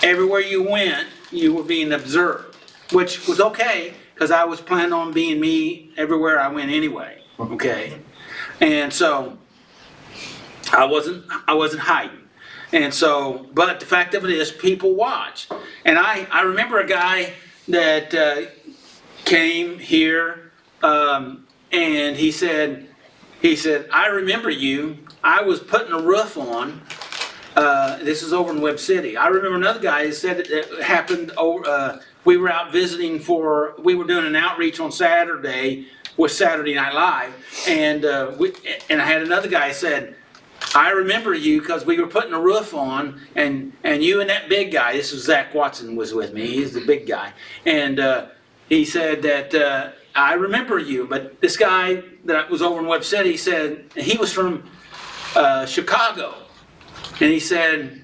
everywhere you went, you were being observed, which was okay, because I was planning on being me everywhere I went anyway, okay? And so I wasn't hiding. And so, but the fact of it is, people watch. And I remember a guy that came here, and he said, I remember you. I was putting a roof on. This is over in Webb City. I remember another guy who said it happened over, we were out visiting we were doing an outreach on Saturday with Saturday Night Live, and I had another guy said, I remember you because we were putting a roof on, and you and that big guy, this was Zach Watson was with me, he's the big guy, and he said that, I remember you, but this guy that was over in Webb City said, he was from Chicago, and he said,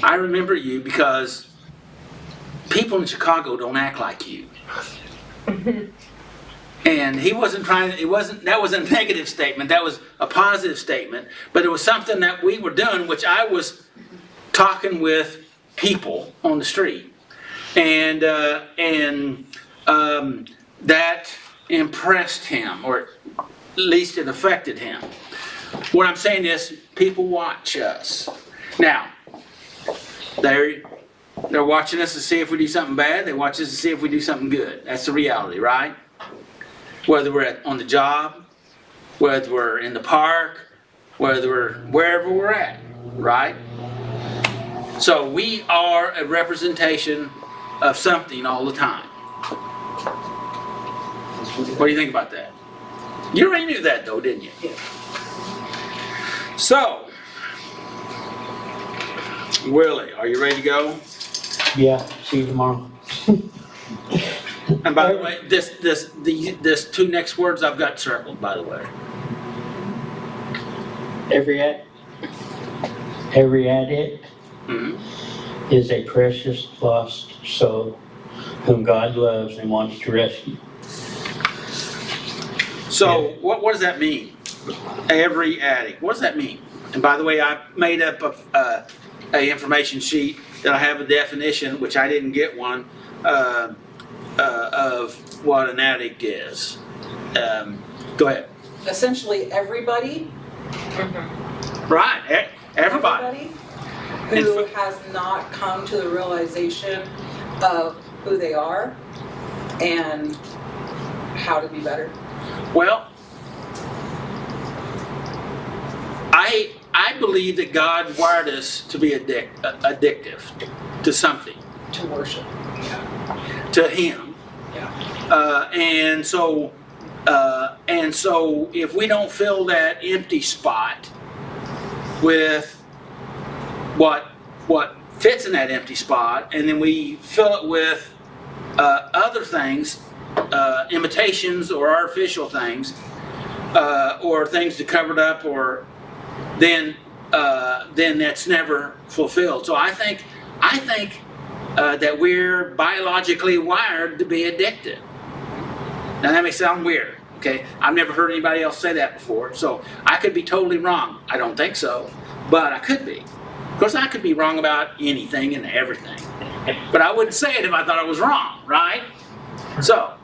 I remember you because people in Chicago don't act like you. And he wasn't trying, that was a negative statement, that was a positive statement, but it was something that we were doing, which I was talking with people on the street. And that impressed him, or at least it affected him. What I'm saying is, people watch us. Now, they're watching us to see if we do something bad, they watch us to see if we do something good. That's the reality, right? Whether we're on the job, whether we're in the park, whether we're wherever we're at, right? So we are a representation of something all the time. What do you think about that? You already knew that though, didn't you? Yeah. So, Willie, are you ready to go? Yeah, see you tomorrow. And by the way, this two next words I've got circled, by the way. Every addict is a precious lost soul whom God loves and wants to rescue. So, what does that mean? Every addict. What does that mean? And by the way, I made up a information sheet that I have a definition, which I didn't get one, of what an addict is. Go ahead. Essentially, everybody. Right, everybody. Who has not come to the realization of who they are and how to be better? Well, I believe that God wired us to be addictive to something, To worship. to Him. Yeah. And so if we don't fill that empty spot with what fits in that empty spot, and then we fill it with other things, imitations or artificial things, or things to cover it up, or then that's never fulfilled. So I think that we're biologically wired to be addicted. Now that may sound weird, okay? I've never heard anybody else say that before, so I could be totally wrong. I don't think so, but I could be. Of course, I could be wrong about anything and everything, but I wouldn't say it if I thought I was wrong, right? So,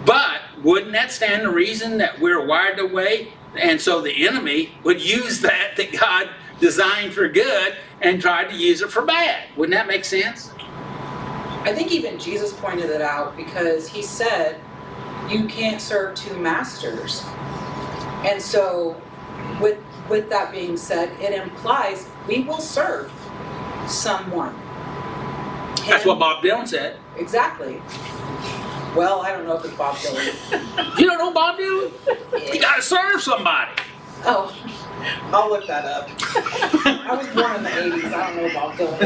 but wouldn't that stand to reason that we're wired that way? And so the enemy would use that God designed for good and tried to use it for bad. Wouldn't that make sense? I think even Jesus pointed it out because he said, you can't serve two masters. And so with that being said, it implies we will serve someone. That's what Bob Dylan said. Exactly. Well, I don't know if it's Bob Dylan. You don't know Bob Dylan? You gotta serve somebody. Oh, I'll look that up. I was born in the 80s. I don't know Bob Dylan.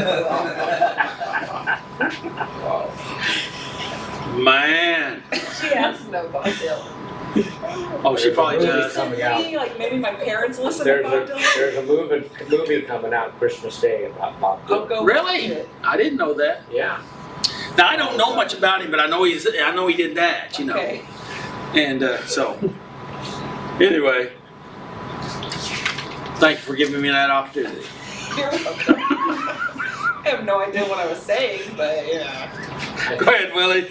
Man. She has to know Bob Dylan. Oh, she probably does. Coming out. Me, like maybe my parents listen to Bob Dylan. There's a movie coming out Christmas Day about Bob I'll Dylan. go watch Really? it. I didn't know that. Yeah. Now I don't know much about him, but I know he did that, you know. Okay. And so, anyway, thank you for giving me that opportunity. You're welcome. I have no idea what I was saying, but yeah. Go ahead, Willie.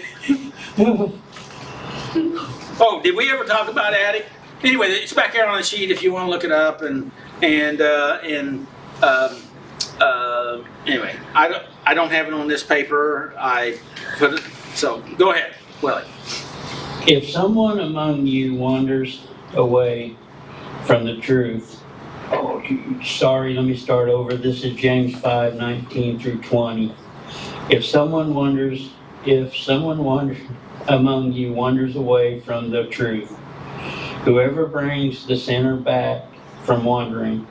Oh, did we ever talk about Addie? Anyway, it's back here on the sheet if you want to look it up, anyway, I don't have it on this paper. I put it. So go ahead, Willie. If someone among you wanders away from the truth, let me start over. This is James 5:19 through 20. If someone among you wanders away from the truth, whoever brings the sinner back from wandering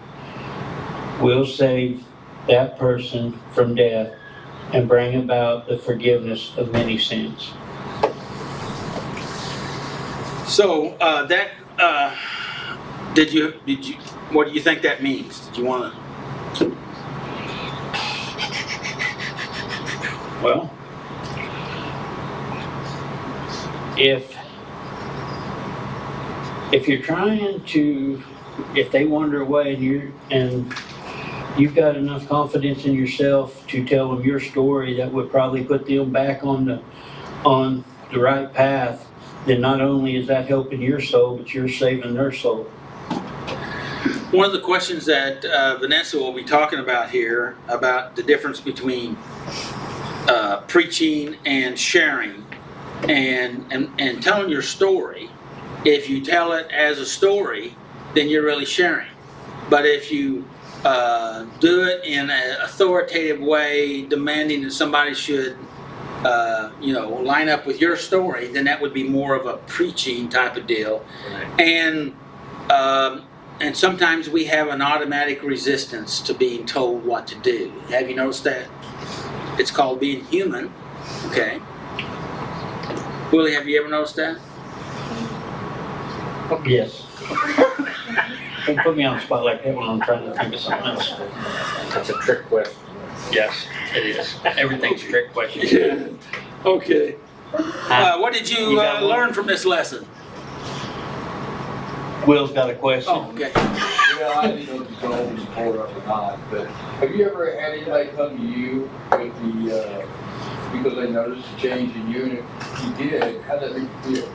will save that person from death and bring about the forgiveness of many sins. So did you? What do you think that means? Did you want to? Well, if you're trying to, if they wander away and you've got enough confidence in yourself to tell them your story that would probably put them back on the right path, then not only is that helping your soul, but you're saving their soul. One of the questions that Vanessa will be talking about here, about the difference between preaching and sharing and telling your story. If you tell it as a story, then you're really sharing. But if you do it in an authoritative way, demanding that somebody should line up with your story, then that would be more of a preaching type of deal. Right. And sometimes we have an automatic resistance to being told what to do. Have you noticed that? It's called being human. Okay. Willie, have you ever noticed that? Yes. Don't put me on the spot like that when I'm trying to think of something else. That's a trick question. Yes, it is. Everything's a trick question. Okay. What did you got one? learn from this lesson? Will's got a question. Oh, okay. Yeah, I didn't know if it's always pulled up or not, but have you ever had anybody come to you with because they noticed a change in you, and if you did, how did that make you feel?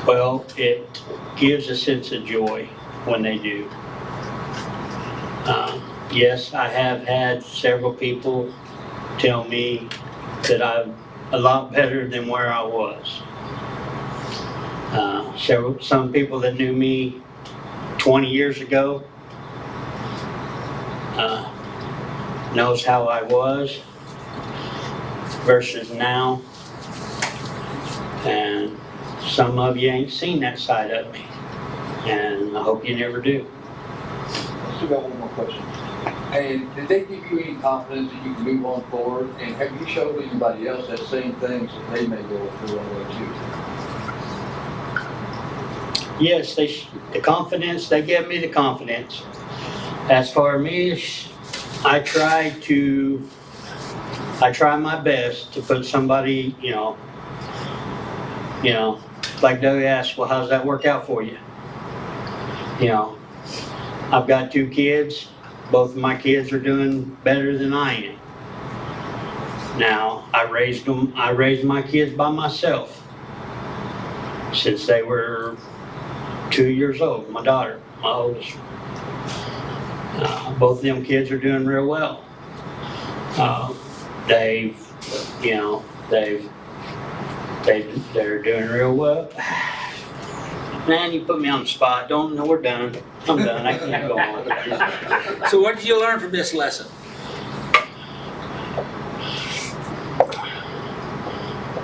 Well, it gives a sense of joy. when they do. Yes, I have had several people tell me that I'm a lot better than where I was. Some people that knew me 20 years ago knows how I was versus now. And some of you ain't seen that side of me. And I hope you never do. I still got one more question. And did they give you any confidence that you can move on forward? And have you showed anybody else that same things that they may go through on their too? Yes, the confidence, they gave me the confidence. As for me, I try my best to put somebody, like Doug asked, well, how does that work out for you? I've got 2 kids. Both of my kids are doing better than I am. Now, I raised my kids by myself since they were 2 years old. My daughter, my oldest. Both of them kids are doing real well. They're doing real well. Man, you put me on the spot. No, we're done. I'm done. I can't go on. So what did you learn from this lesson?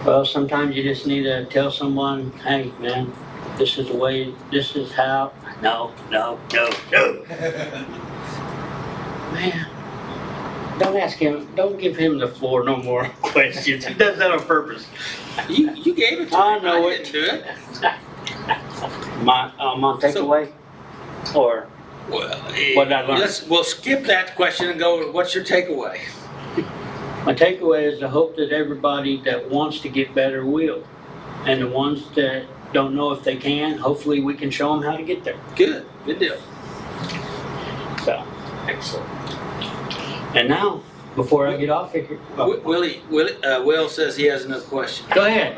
Well, sometimes you just need to tell someone, hey, man, this is the way, this is how. No. Man, don't give him the floor no more questions. He does that on purpose. You gave it to I me. know I it. didn't do it. My takeaway? Or Well, what did I learn? we'll skip that question and go, what's your takeaway? My takeaway is to hope that everybody that wants to get better will. And the ones that don't know if they can, hopefully we can show them how to get there. Good deal. So, Excellent. and now, before I get off here, Will says he has another question. go ahead.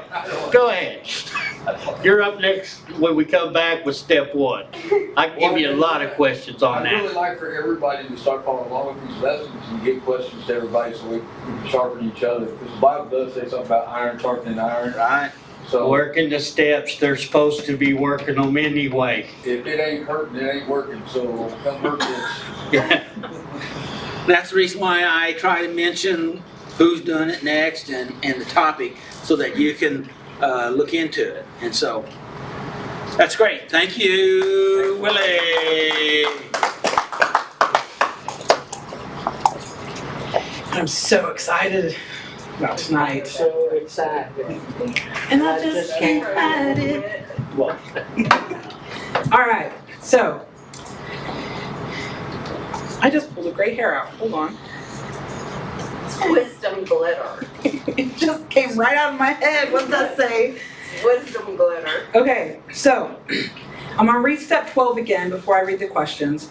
You're up next when we come back with step 1. I can give you a lot of questions on I'd really that. like for everybody to start following along with these lessons and give questions to everybody so we can sharpen each other. Because the Bible does say something about iron sharpening iron. Right. So Working the steps, they're supposed to be working them anyway. if it ain't hurting, it ain't working. So come hurt this. That's the reason why I try to mention who's doing it next and the topic so that you can look into it. And so, that's great. Thank you, Willie. I'm so excited about tonight. So excited. And I just can't hide it. All right, so I just pulled a gray hair out. Hold on. Wisdom glitter. It just came right out of my head. What does that say? Wisdom glitter. Okay, so I'm gonna read step 12 again before I read the questions,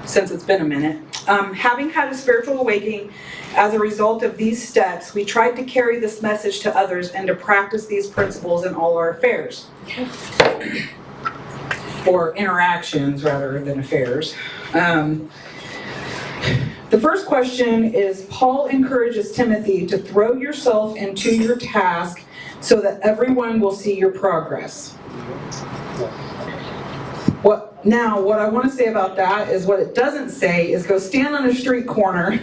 since it's been a minute. Having had a spiritual awakening as a result of these steps, we tried to carry this message to others and to practice these principles in all our affairs. Or interactions rather than affairs. The first question is, Paul encourages Timothy to throw yourself into your task so that everyone will see your progress. What I want to say about that is what it doesn't say is go stand on a street corner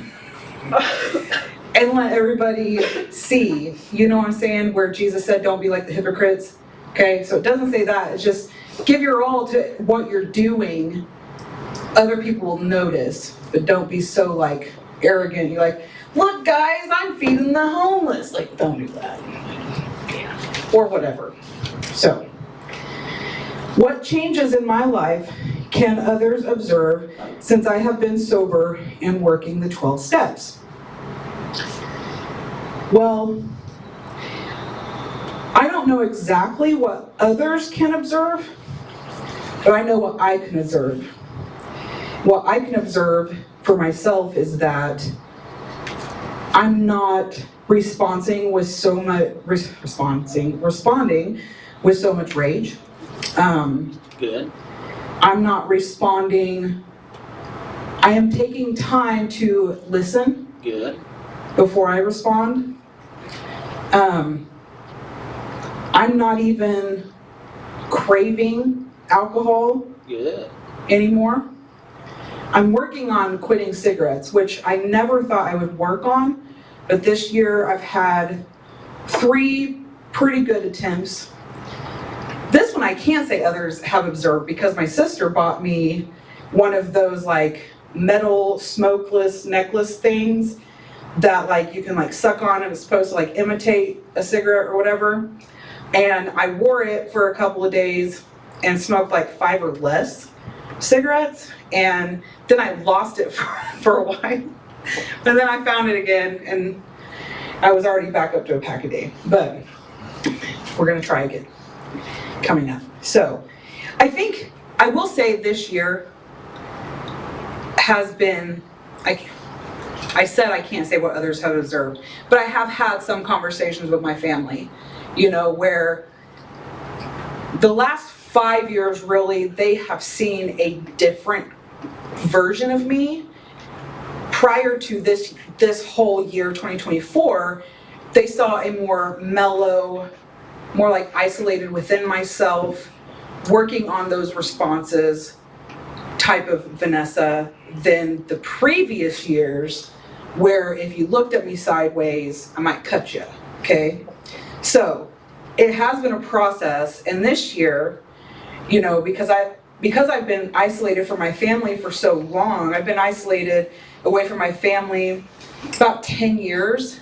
and let everybody see. You know what I'm saying? Where Jesus said, don't be like the hypocrites. Okay, so it doesn't say that. It's just give your all to what you're doing. Other people will notice, but don't be so like arrogant. You're like, look guys, I'm feeding the homeless. Like, don't do that. Or whatever. So, what changes in my life can others observe since I have been sober and working the 12 steps? Well, I don't know exactly what others can observe, but I know what I can observe. What I can observe for myself is that I'm not responding with so much responding with so much rage. Good. I'm not responding. I am taking time to listen Good. before I respond. I'm not even craving alcohol Good. anymore. I'm working on quitting cigarettes, which I never thought I would work on, but this year I've had 3 pretty good attempts. This one I can't say others have observed because my sister bought me one of those like metal smokeless necklace things that like you can like suck on and it's supposed to like imitate a cigarette or whatever. And I wore it for a couple of days and smoked like 5 or less cigarettes, and then I lost it for a while. And then I found it again and I was already back up to a pack a day. But we're gonna try again coming up. So I think I will say this year has been, I said I can't say what others have observed, but I have had some conversations with my family, you know, where the last 5 years really, they have seen a different version of me. Prior to this whole year, 2024, they saw a more mellow, more like isolated within myself, working on those responses type of Vanessa than the previous years, where if you looked at me sideways, I might cut you, okay? So it has been a process, and this year, you know, because I've been isolated from my family for so long, I've been isolated away from my family about 10 years.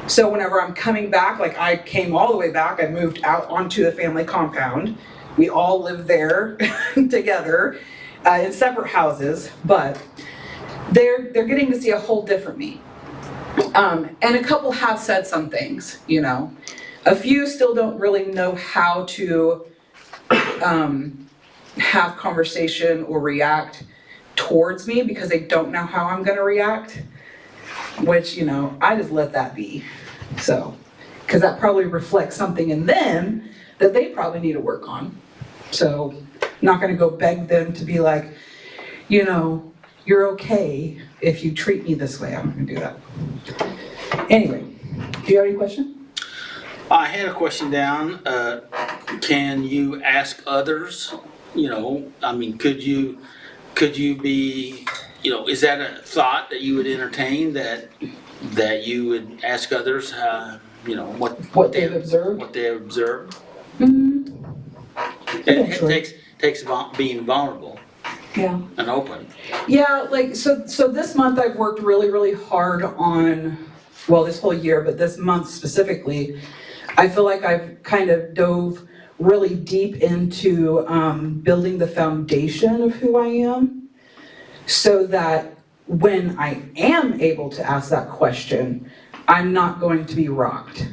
So whenever I'm coming back, like I came all the way back, I moved out onto the family compound. We all live there together in separate houses, but they're getting to see a whole different me. And a couple have said some things, you know. A few still don't really know how to have conversation or react towards me because they don't know how I'm gonna react, which, you know, I just let that be. So, because that probably reflects something in them that they probably need to work on. So, I'm not gonna go beg them to be like, you know, you're okay if you treat me this way. I'm not gonna do that. Anyway, do you have any question? I had a question down. Can you ask others? You know, I mean, could you be, you know, is that a thought that you would entertain that you would ask others, you know, What they've observed? what they have observed? Mm-hmm. It takes being vulnerable Yeah. and open. Yeah, like, so this month I've worked really, really hard on, well, this whole year, but this month specifically, I feel like I've kind of dove really deep into building the foundation of who I am, so that when I am able to ask that question, I'm not going to be rocked.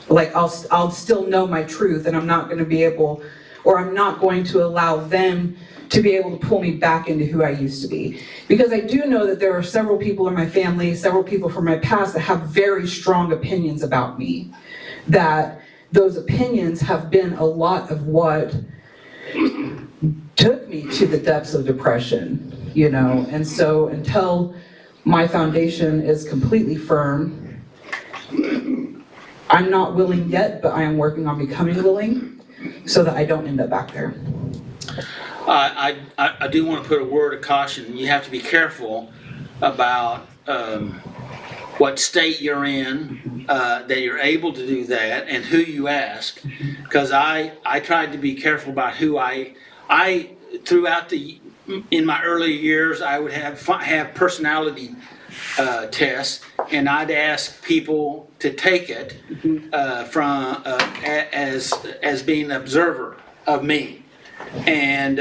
Like, I'll still know my truth, and I'm not going to be able, or I'm not going to allow them to be able to pull me back into who I used to be. Because I do know that there are several people in my family, several people from my past that have very strong opinions about me. That those opinions have been a lot of what took me to the depths of depression, you know? And so until my foundation is completely firm, I'm not willing yet, but I am working on becoming willing so that I don't end up back there. I do want to put a word of caution. You have to be careful about what state you're in, that you're able to do that, and who you ask. Because I tried to be careful about who I throughout in my early years, I would have personality tests, and I'd ask people to take it from as being an observer of me, and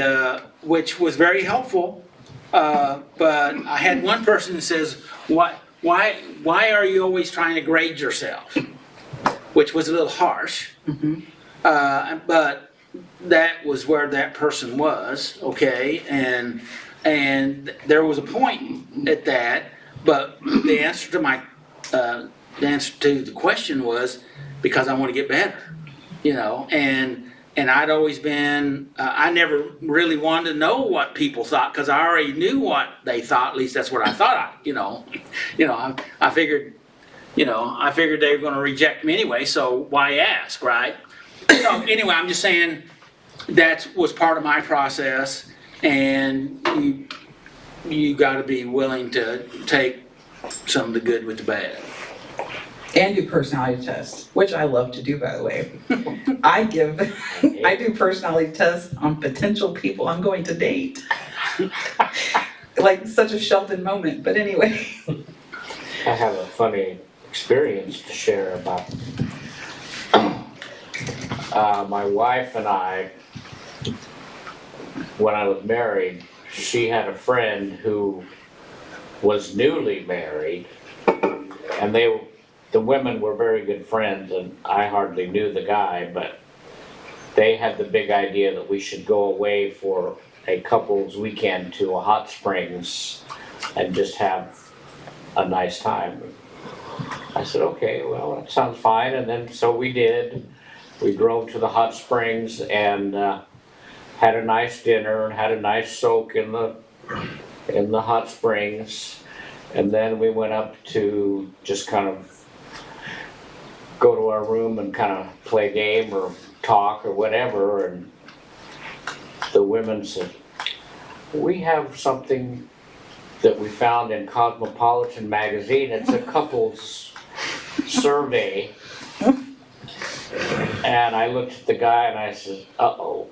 which was very helpful. But I had one person that says, Why are you always trying to grade yourself? Which was a little harsh. But that was where that person was, okay? And there was a point at that, but the answer to the question was because I want to get better, you know? And and I'd always been, I never really wanted to know what people thought, because I already knew what they thought, at least that's what I thought, I figured, I figured they were gonna reject me anyway, so why ask, right? So anyway, I'm just saying, that was part of my process, and you gotta be willing to take some of the good with the bad. And do personality tests, which I love to do, by the way. I do personality tests on potential people I'm going to date. Like such a Sheldon moment, but anyway. I have a funny experience to share about my wife and I. When I was married, she had a friend who was newly married, and the women were very good friends, and I hardly knew the guy, but they had the big idea that we should go away for a couple's weekend to a hot springs and just have a nice time. I said, okay, well, that sounds fine, and then so we did. We drove to the hot springs and had a nice dinner and had a nice soak in the hot springs, and then we went up to just kind of go to our room and kind of play a game or talk or whatever, and the women said, we have something that we found in Cosmopolitan magazine. It's a couples survey. And I looked at the guy and I said, uh-oh.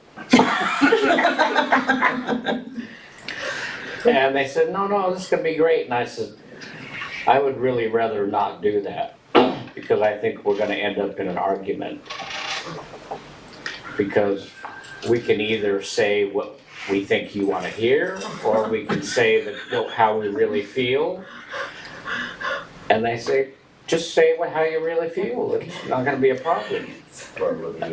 And they said, no, this is gonna be great. And I said, I would really rather not do that, because I think we're gonna end up in an argument. Because we can either say what we think you wanna hear, or we can say how we really feel. And they say, just say how you really feel, it's not gonna be a problem.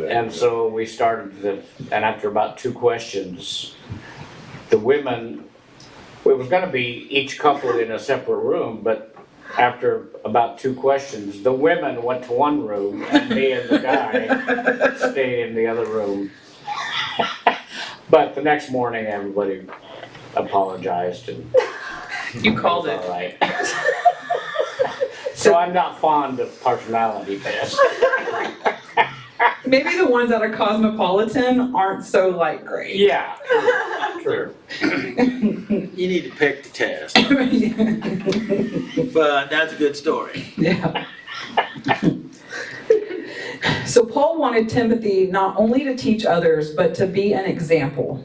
And so we started and after about 2 questions, the women, it was gonna be each couple in a separate room, but after about 2 questions, the women went to one room and me and the guy stayed in the other room. But the next morning, everybody apologized and You called it. all right. So I'm not fond of personality tests. Maybe the ones that are cosmopolitan aren't so great. Yeah. Sure. You need to pick the test, but that's a good story. Yeah. So Paul wanted Timothy not only to teach others, but to be an example.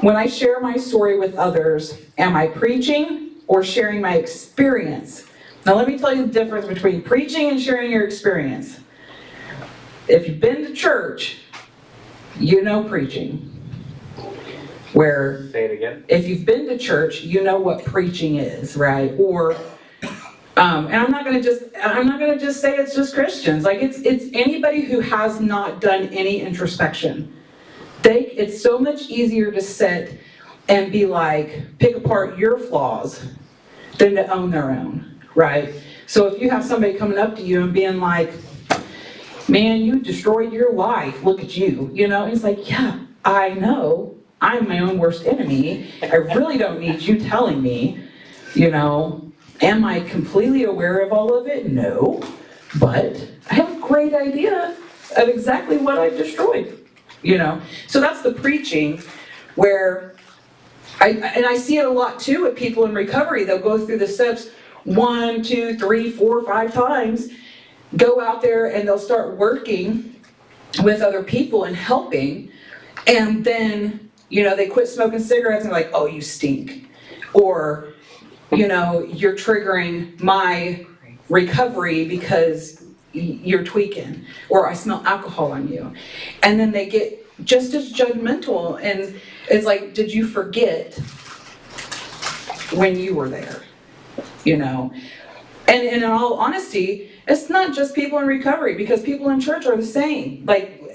When I share my story with others, am I preaching or sharing my experience? Now let me tell you the difference between preaching and sharing your experience. If you've been to church, you know preaching. Where Say it again. if you've been to church, you know what preaching is, right? Or and I'm not gonna just say it's just Christians. It's anybody who has not done any introspection. It's so much easier to sit and be pick apart your flaws than to own their own, right? So if you have somebody coming up to you and being like, man, you destroyed your life, look at you, it's yeah, I know, I'm my own worst enemy. I really don't need you telling me, am I completely aware of all of it? No, but I have a great idea of exactly what I've destroyed, So that's the preaching where, I see it a lot too with people in recovery. They'll go through the steps 1, 2, 3, 4, 5 times, go out there and they'll start working with other people and helping, and then, they quit smoking cigarettes and they're like, oh, you stink. Or, you're triggering my recovery because you're tweaking, or I smell alcohol on you. And then they get just as judgmental, and it's like, did you forget when you were there? And in all honesty, it's not just people in recovery, because people in church are the same.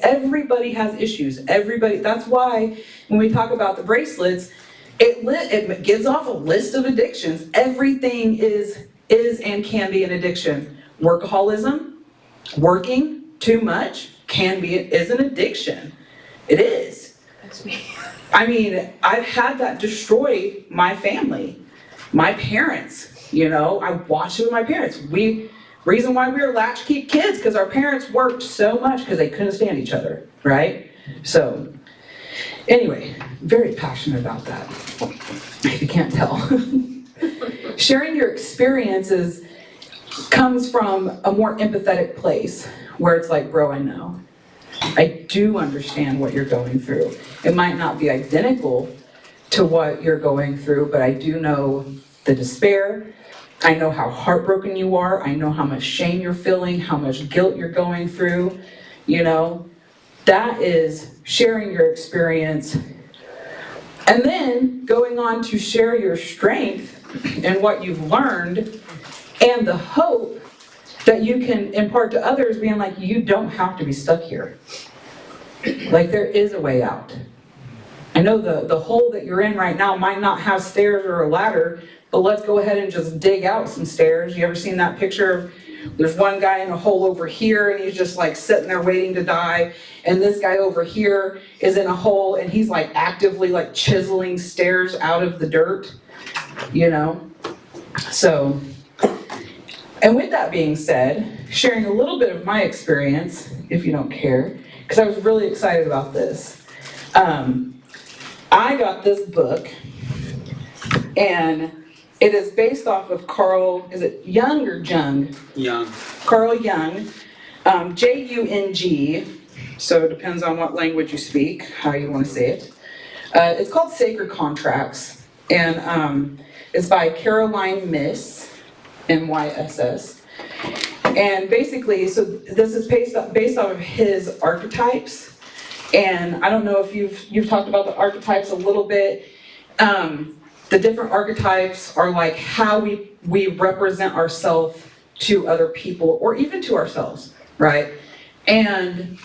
Everybody has issues. Everybody. That's why when we talk about the bracelets, it gives off a list of addictions. Everything is and can be an addiction. Workaholism, working too much is an addiction. It is. That's me. I mean, I've had that destroy my family, my parents, you know, I watched it with my parents. Reason why we were latchkey kids, because our parents worked so much because they couldn't stand each other, right? So, anyway, very passionate about that, if you can't tell. Sharing your experiences comes from a more empathetic place, where it's like, bro, I know. I do understand what you're going through. It might not be identical to what you're going through, but I do know the despair. I know how heartbroken you are. I know how much shame you're feeling, how much guilt you're going through. You know, that is sharing your experience. And then going on to share your strength and what you've learned and the hope that you can impart to others, being like, you don't have to be stuck here. Like, there is a way out. I know the hole that you're in right now might not have stairs or a ladder, but let's go ahead and just dig out some stairs. You ever seen that picture of, there's one guy in a hole over here and he's just like sitting there waiting to die, and this guy over here is in a hole and he's like actively like chiseling stairs out of the dirt, you know? So, and with that being said, sharing a little bit of my experience, if you don't care, because I was really excited about this. I got this book, and it is based off of Carl, is it Jung or Jung? Young. Carl Jung, Jung, so it depends on what language you speak, how you want to say it. It's called Sacred Contracts, and it's by Caroline Myss, MYSS. And basically, so this is based off of his archetypes. And I don't know if you've talked about the archetypes a little bit. The different archetypes are like how we represent ourselves to other people or even to ourselves, right? And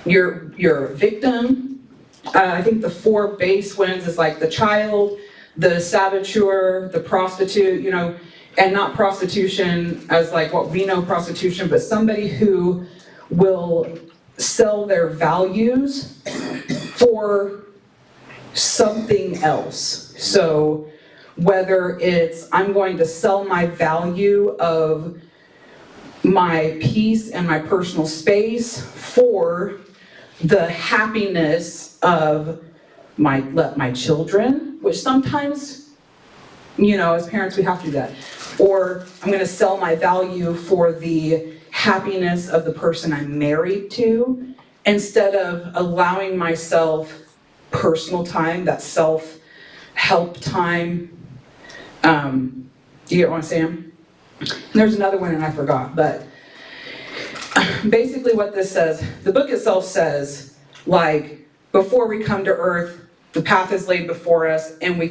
your victim, I think the 4 base ones is like the child, the saboteur, the prostitute, you know, and not prostitution as like what we know prostitution, but somebody who will sell their values for something else. So whether it's, I'm going to sell my value of my peace and my personal space for the happiness of my children, which sometimes, you know, as parents we have to do that. Or I'm going to sell my value for the happiness of the person I'm married to, instead of allowing myself personal time, that self-help time. Do you get what I'm saying? And there's another one and I forgot, but basically what this says, the book itself says, like, before we come to earth, the path is laid before us, and we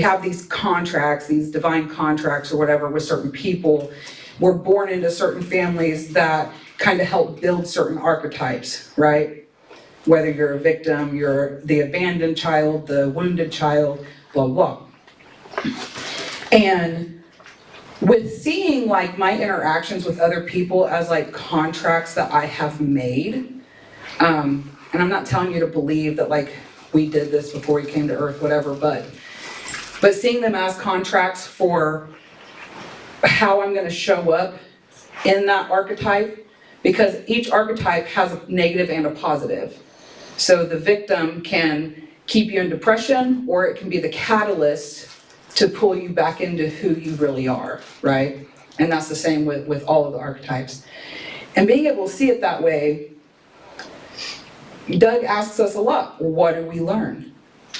have these contracts, these divine contracts or whatever with certain people. We're born into certain families that kind of help build certain archetypes, right? Whether you're a victim, you're the abandoned child, the wounded child, blah, blah. And with seeing like my interactions with other people as like contracts that I have made, and I'm not telling you to believe that like we did this before we came to earth, whatever, but seeing them as contracts for how I'm going to show up in that archetype, because each archetype has a negative and a positive. So the victim can keep you in depression, or it can be the catalyst to pull you back into who you really are, right? And that's the same with all of the archetypes. And being able to see it that way, Doug asks us a lot, what do we learn?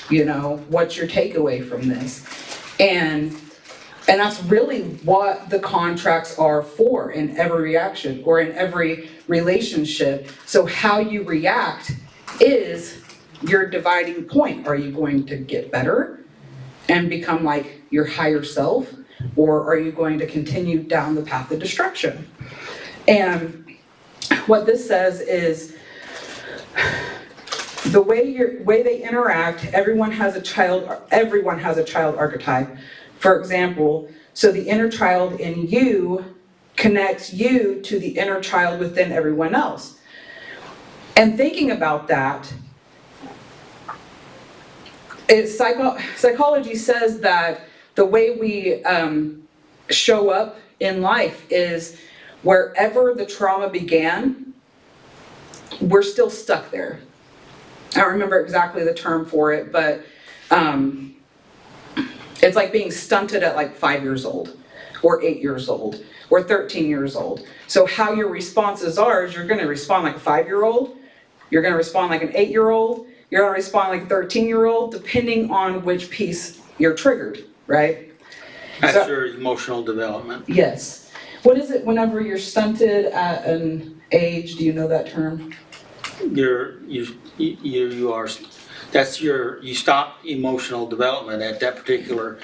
You know, what's your takeaway from this? And that's really what the contracts are for in every reaction or in every relationship. So how you react is your dividing point. Are you going to get better and become like your higher self, or are you going to continue down the path of destruction? And what this says is the way they interact, everyone has a child archetype. For example, so the inner child in you connects you to the inner child within everyone else. And thinking about that, psychology says that the way we show up in life is wherever the trauma began, we're still stuck there. I don't remember exactly the term for it, but it's like being stunted at like 5 years old, or 8 years old, or 13 years old. So how your responses are is you're gonna respond like a 5-year-old, you're gonna respond like an 8-year-old, you're gonna respond like a 13-year-old, depending on which piece you're triggered, right? That's So- your emotional development. Yes. What is it whenever you're stunted at an age, do you know that term? You stop emotional development at that particular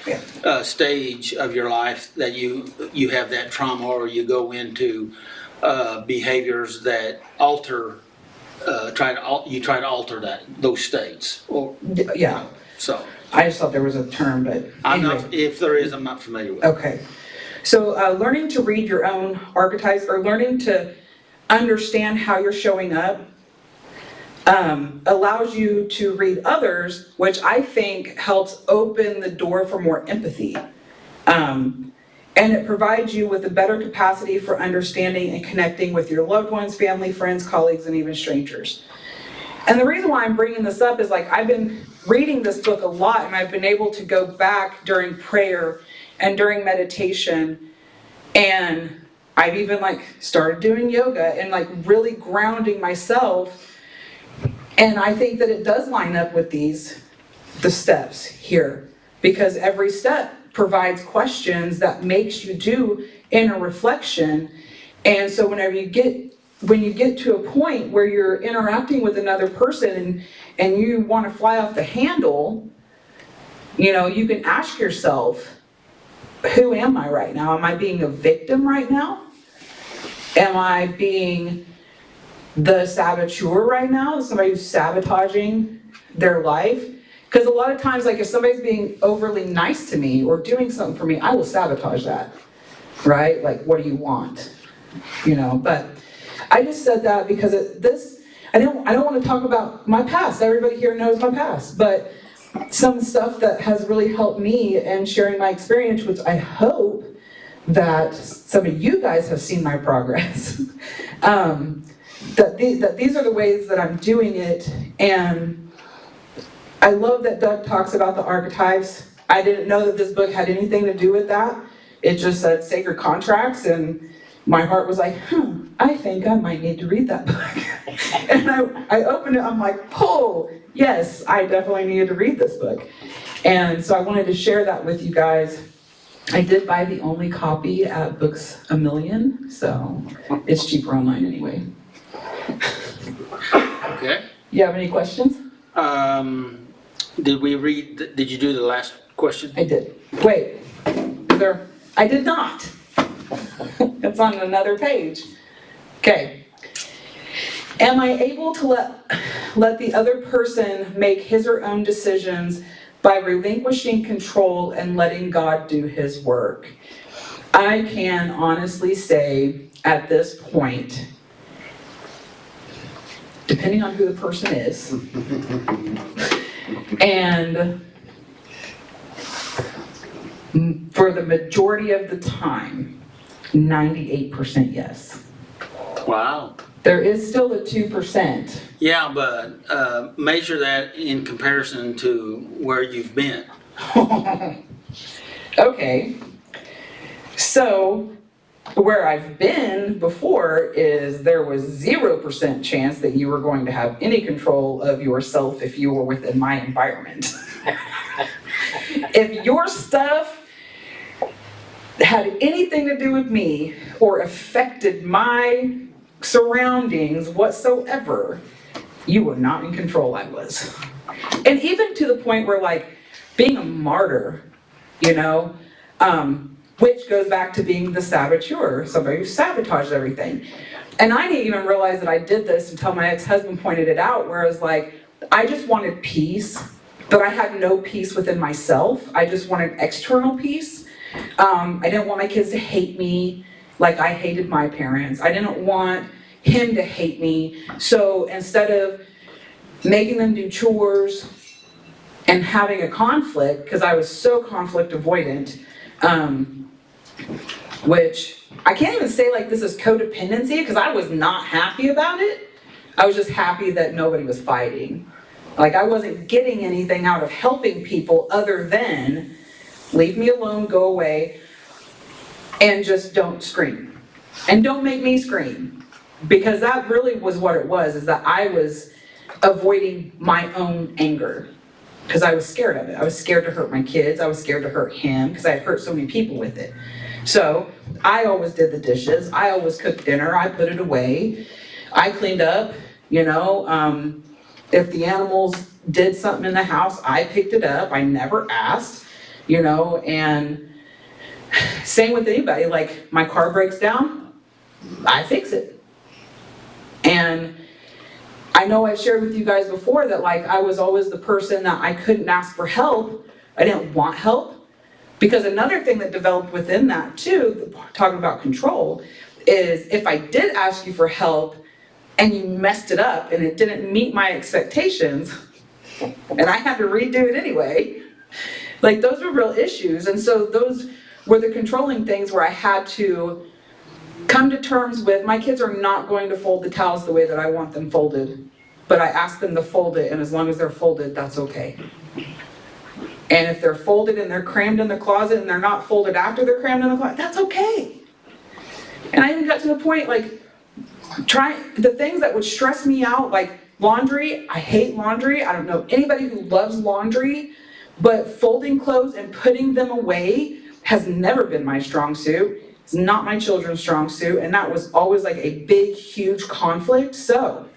stage of your life that you have that trauma, or you go into behaviors that alter, try to alter those states, or, Yeah, so. I just thought there was a term, but anyway. If there is, I'm not familiar with it. Okay. So learning to read your own archetypes, or learning to understand how you're showing up, allows you to read others, which I think helps open the door for more empathy. And it provides you with a better capacity for understanding and connecting with your loved ones, family, friends, colleagues, and even strangers. And the reason why I'm bringing this up is like I've been reading this book a lot, and I've been able to go back during prayer and during meditation, and I've even like started doing yoga and like really grounding myself. And I think that it does line up with the steps here, because every step provides questions that makes you do inner reflection. And so when you get to a point where you're interacting with another person and you want to fly off the handle, you can ask yourself, who am I right now? Am I being a victim right now? Am I being the saboteur right now? Somebody who's sabotaging their life? Because a lot of times, like if somebody's being overly nice to me or doing something for me, I will sabotage that, right? Like, what do you want? But I just said that because I don't want to talk about my past. Everybody here knows my past, but some stuff that has really helped me in sharing my experience, which I hope that some of you guys have seen my progress. That these are the ways that I'm doing it, and I love that Doug talks about the archetypes. I didn't know that this book had anything to do with that. It just said sacred contracts, and my heart was like, I think I might need to read that book. And I opened it, I'm like, oh, yes, I definitely needed to read this book. And so I wanted to share that with you guys. I did buy the only copy at Books A Million, so it's cheaper online anyway. Okay. You have any questions? Did you do the last question? I did. Wait, I did not. It's on another page. Okay. Am I able to let the other person make his or own decisions by relinquishing control and letting God do his work? I can honestly say at this point, depending on who the person is, and for the majority of the time, 98% yes. Wow. There is still a 2%. Yeah, but measure that in comparison to where you've been. Okay. So, where I've been before is there was 0% chance that you were going to have any control of yourself if you were within my environment. If your stuff had anything to do with me or affected my surroundings whatsoever, you were not in control. I was. And even to the point where like being a martyr, which goes back to being the saboteur, somebody who sabotaged everything. And I didn't even realize that I did this until my ex-husband pointed it out, whereas like I just wanted peace, but I had no peace within myself. I just wanted external peace. I didn't want my kids to hate me like I hated my parents. I didn't want him to hate me. So instead of making them do chores and having a conflict, because I was so conflict avoidant, which I can't even say like this is codependency, because I was not happy about it. I was just happy that nobody was fighting. Like I wasn't getting anything out of helping people other than leave me alone, go away, and just don't scream. And don't make me scream. Because that really was what it was, is that I was avoiding my own anger. Because I was scared of it. I was scared to hurt my kids. I was scared to hurt him, because I had hurt so many people with it. So I always did the dishes. I always cooked dinner. I put it away. I cleaned up, you know. If the animals did something in the house, I picked it up. I never asked, you know. And same with anybody. Like my car breaks down, I fix it. And I know I've shared with you guys before that like I was always the person that I couldn't ask for help. I didn't want help. Because another thing that developed within that too, talking about control, is if I did ask you for help and you messed it up and it didn't meet my expectations, and I had to redo it anyway, like those were real issues. And so those were the controlling things where I had to come to terms with, my kids are not going to fold the towels the way that I want them folded, but I ask them to fold it, and as long as they're folded, that's okay. And if they're folded and they're crammed in the closet and they're not folded after they're crammed in the closet, that's okay. And I even got to the point, like, the things that would stress me out, like laundry, I hate laundry. I don't know anybody who loves laundry, but folding clothes and putting them away has never been my strong suit. It's not my children's strong suit, and that was always like a big, huge conflict. So,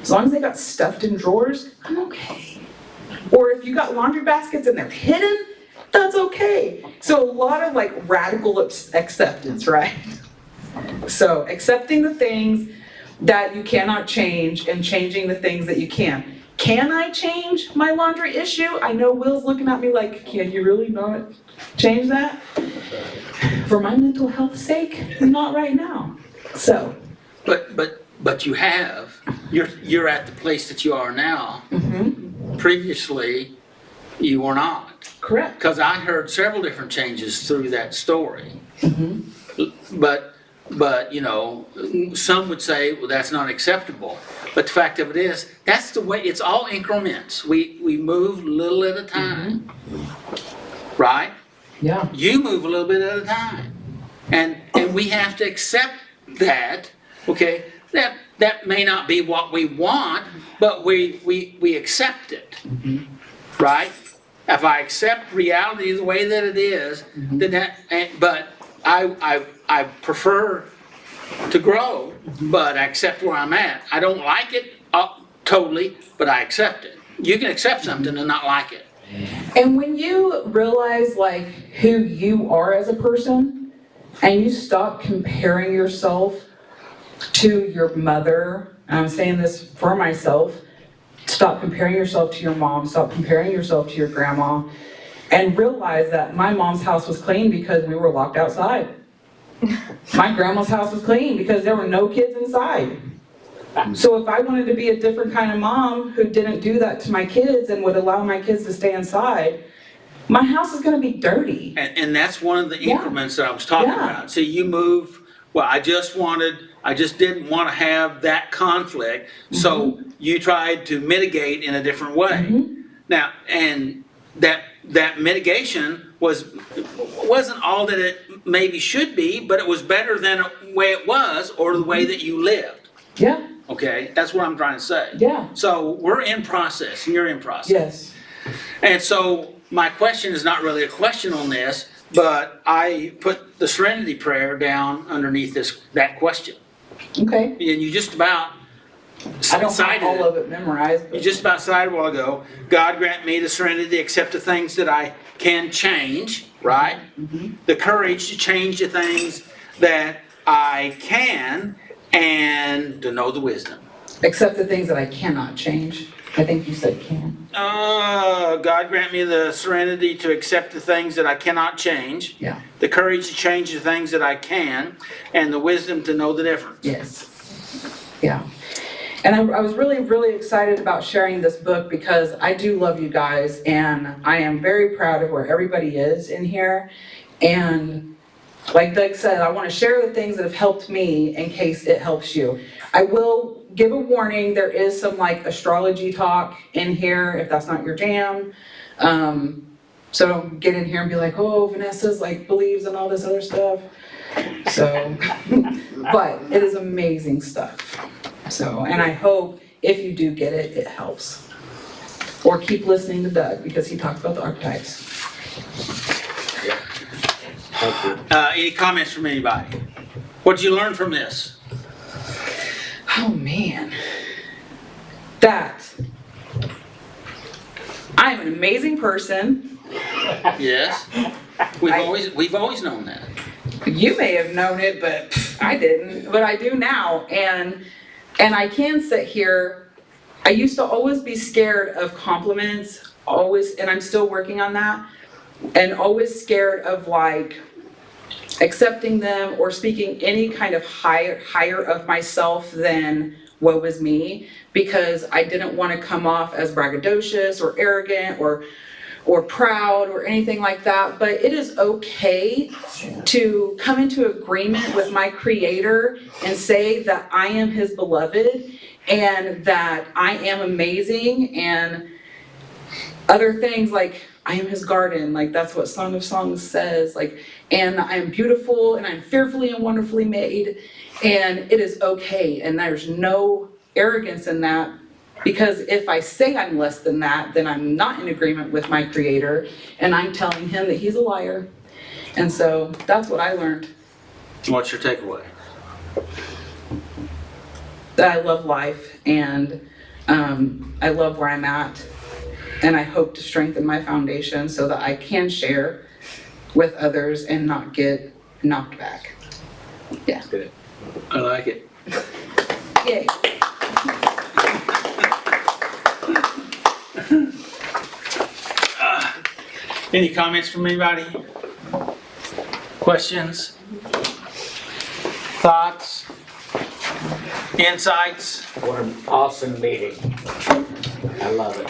as long as they got stuffed in drawers, I'm okay. Or if you got laundry baskets and they're hidden, that's okay. So a lot of like radical acceptance, right? So accepting the things that you cannot change and changing the things that you can. Can I change my laundry issue? I know Will's looking at me like, can you really not change that? For my mental health's sake, not right now. So. But you have, you're at the place that you are now. Mm-hmm. Previously, you were not. Correct. Because I heard several different changes through that story. Mm-hmm. But you know, some would say, well, that's not acceptable. But the fact of it is, that's the way, it's all increments. We move little at a time. Mm-hmm. Right? Yeah. You move a little bit at a time. And we have to accept that, okay? That may not be what we want, but we accept it. Mm-hmm. Right? If I accept reality the way that it is, Mm-hmm. then but I prefer to grow, but I accept where I'm at. I don't like it totally, but I accept it. You can accept something and not like it. And when you realize like who you are as a person, and you stop comparing yourself to your mother, and I'm saying this for myself, stop comparing yourself to your mom, stop comparing yourself to your grandma, and realize that my mom's house was clean because we were locked outside. My grandma's house was clean because there were no kids inside. So if I wanted to be a different kind of mom who didn't do that to my kids and would allow my kids to stay inside, my house is gonna be dirty. And that's one of the increments that I was talking about. So you move, well, I just didn't want to have that conflict, so you tried to mitigate in a different way. Now, and that mitigation wasn't all that it maybe should be, but it was better than the way it was or the way that you lived. Yeah. Okay, that's what I'm trying to say. Yeah. So we're in process, and you're in process. Yes. And so my question is not really a question on this, but I put the Serenity Prayer down underneath that question. Okay. And you just about I don't have cited all it. of it memorized. You But just about cited a while ago, God grant me the serenity to accept the things that I can change, right? The courage to change the things that I can, and to know the wisdom. except the things that I cannot change. I think you said can. God grant me the serenity to accept the things that I cannot change, Yeah. the courage to change the things that I can, and the wisdom to know the difference. Yes. Yeah. And I was really, really excited about sharing this book because I do love you guys and I am very proud of where everybody is in here. And like Doug said, I want to share the things that have helped me in case it helps you. I will give a warning, there is some like astrology talk in here if that's not your jam. So don't get in here and be like, oh, Vanessa's like believes in all this other stuff. So, but it is amazing stuff. So, and I hope if you do get it, it helps. Or keep listening to Doug because he talks about the archetypes. Thank you. Any comments from anybody? What did you learn from this? Oh man, that I'm an amazing person. Yes. We've always known that. You may have known it, but I didn't. But I do now, and I can sit here. I used to always be scared of compliments, always, and I'm still working on that, and always scared of like accepting them or speaking any kind of higher of myself than woe is me, because I didn't want to come off as braggadocious or arrogant or proud or anything like that. But it is okay to come into agreement with my Creator and say that I am His beloved and that I am amazing, and other things like I am His garden, like that's what Song of Songs says, like, and I am beautiful and I'm fearfully and wonderfully made, and it is okay, and there's no arrogance in that, because if I say I'm less than that, then I'm not in agreement with my Creator, and I'm telling Him that He's a liar. And so that's what I learned. What's your takeaway? That I love life, and I love where I'm at, and I hope to strengthen my foundation so that I can share with others and not get knocked back. Yeah. Good. I like it. Yay. Any comments from anybody? Questions? Thoughts? Insights? What an awesome meeting. I love it.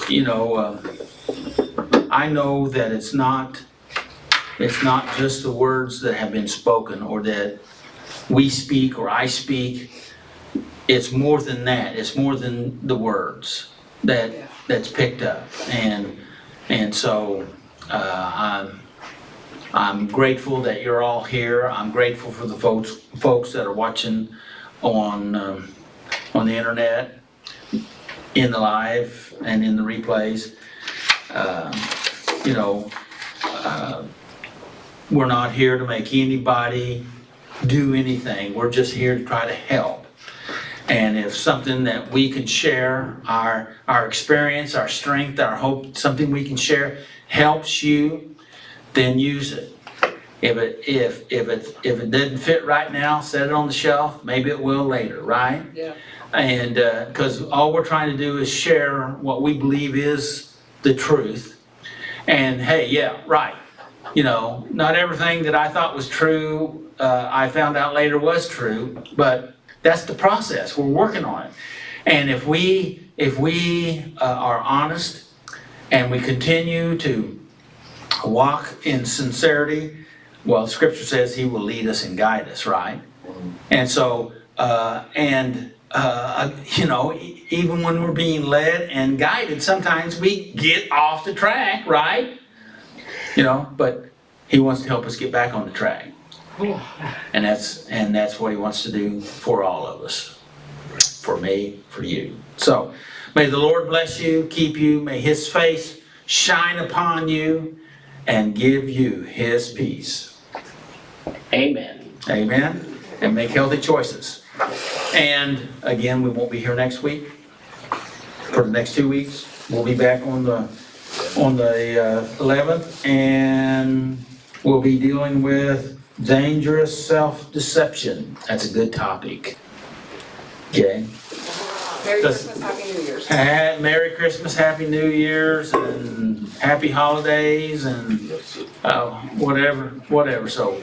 You know, I know that it's not just the words that have been spoken or that we speak or I speak. It's more than that. It's more than the words that's picked up. And so I'm grateful that you're all here. I'm grateful for the folks that are watching on the internet, in the live and in the replays. We're not here to make anybody do anything. We're just here to try to help. And if something that we can share, our experience, our strength, our hope, something we can share helps you, then use it. If it doesn't fit right now, set it on the shelf. Maybe it will later, right? Yeah. And because all we're trying to do is share what we believe is the truth. And hey, yeah, right. You know, not everything that I thought was true, I found out later was true, but that's the process. We're working on it. And if we are honest and we continue to walk in sincerity, well, Scripture says He will lead us and guide us, right? And so, even when we're being led and guided, sometimes we get off the track, right? But He wants to help us get back on the track. And that's what He wants to do for all of us. For me, for you. So, may the Lord bless you, keep you, may His face shine upon you and give you His peace. Amen. Amen. And make healthy choices. And again, we won't be here next week. For the next 2 weeks, we'll be back on the 11th, and we'll be dealing with dangerous self-deception. That's a good topic. Okay. Merry Does- Christmas, Happy New Year's. Merry Christmas, Happy New Year's, and Happy Holidays, and whatever. So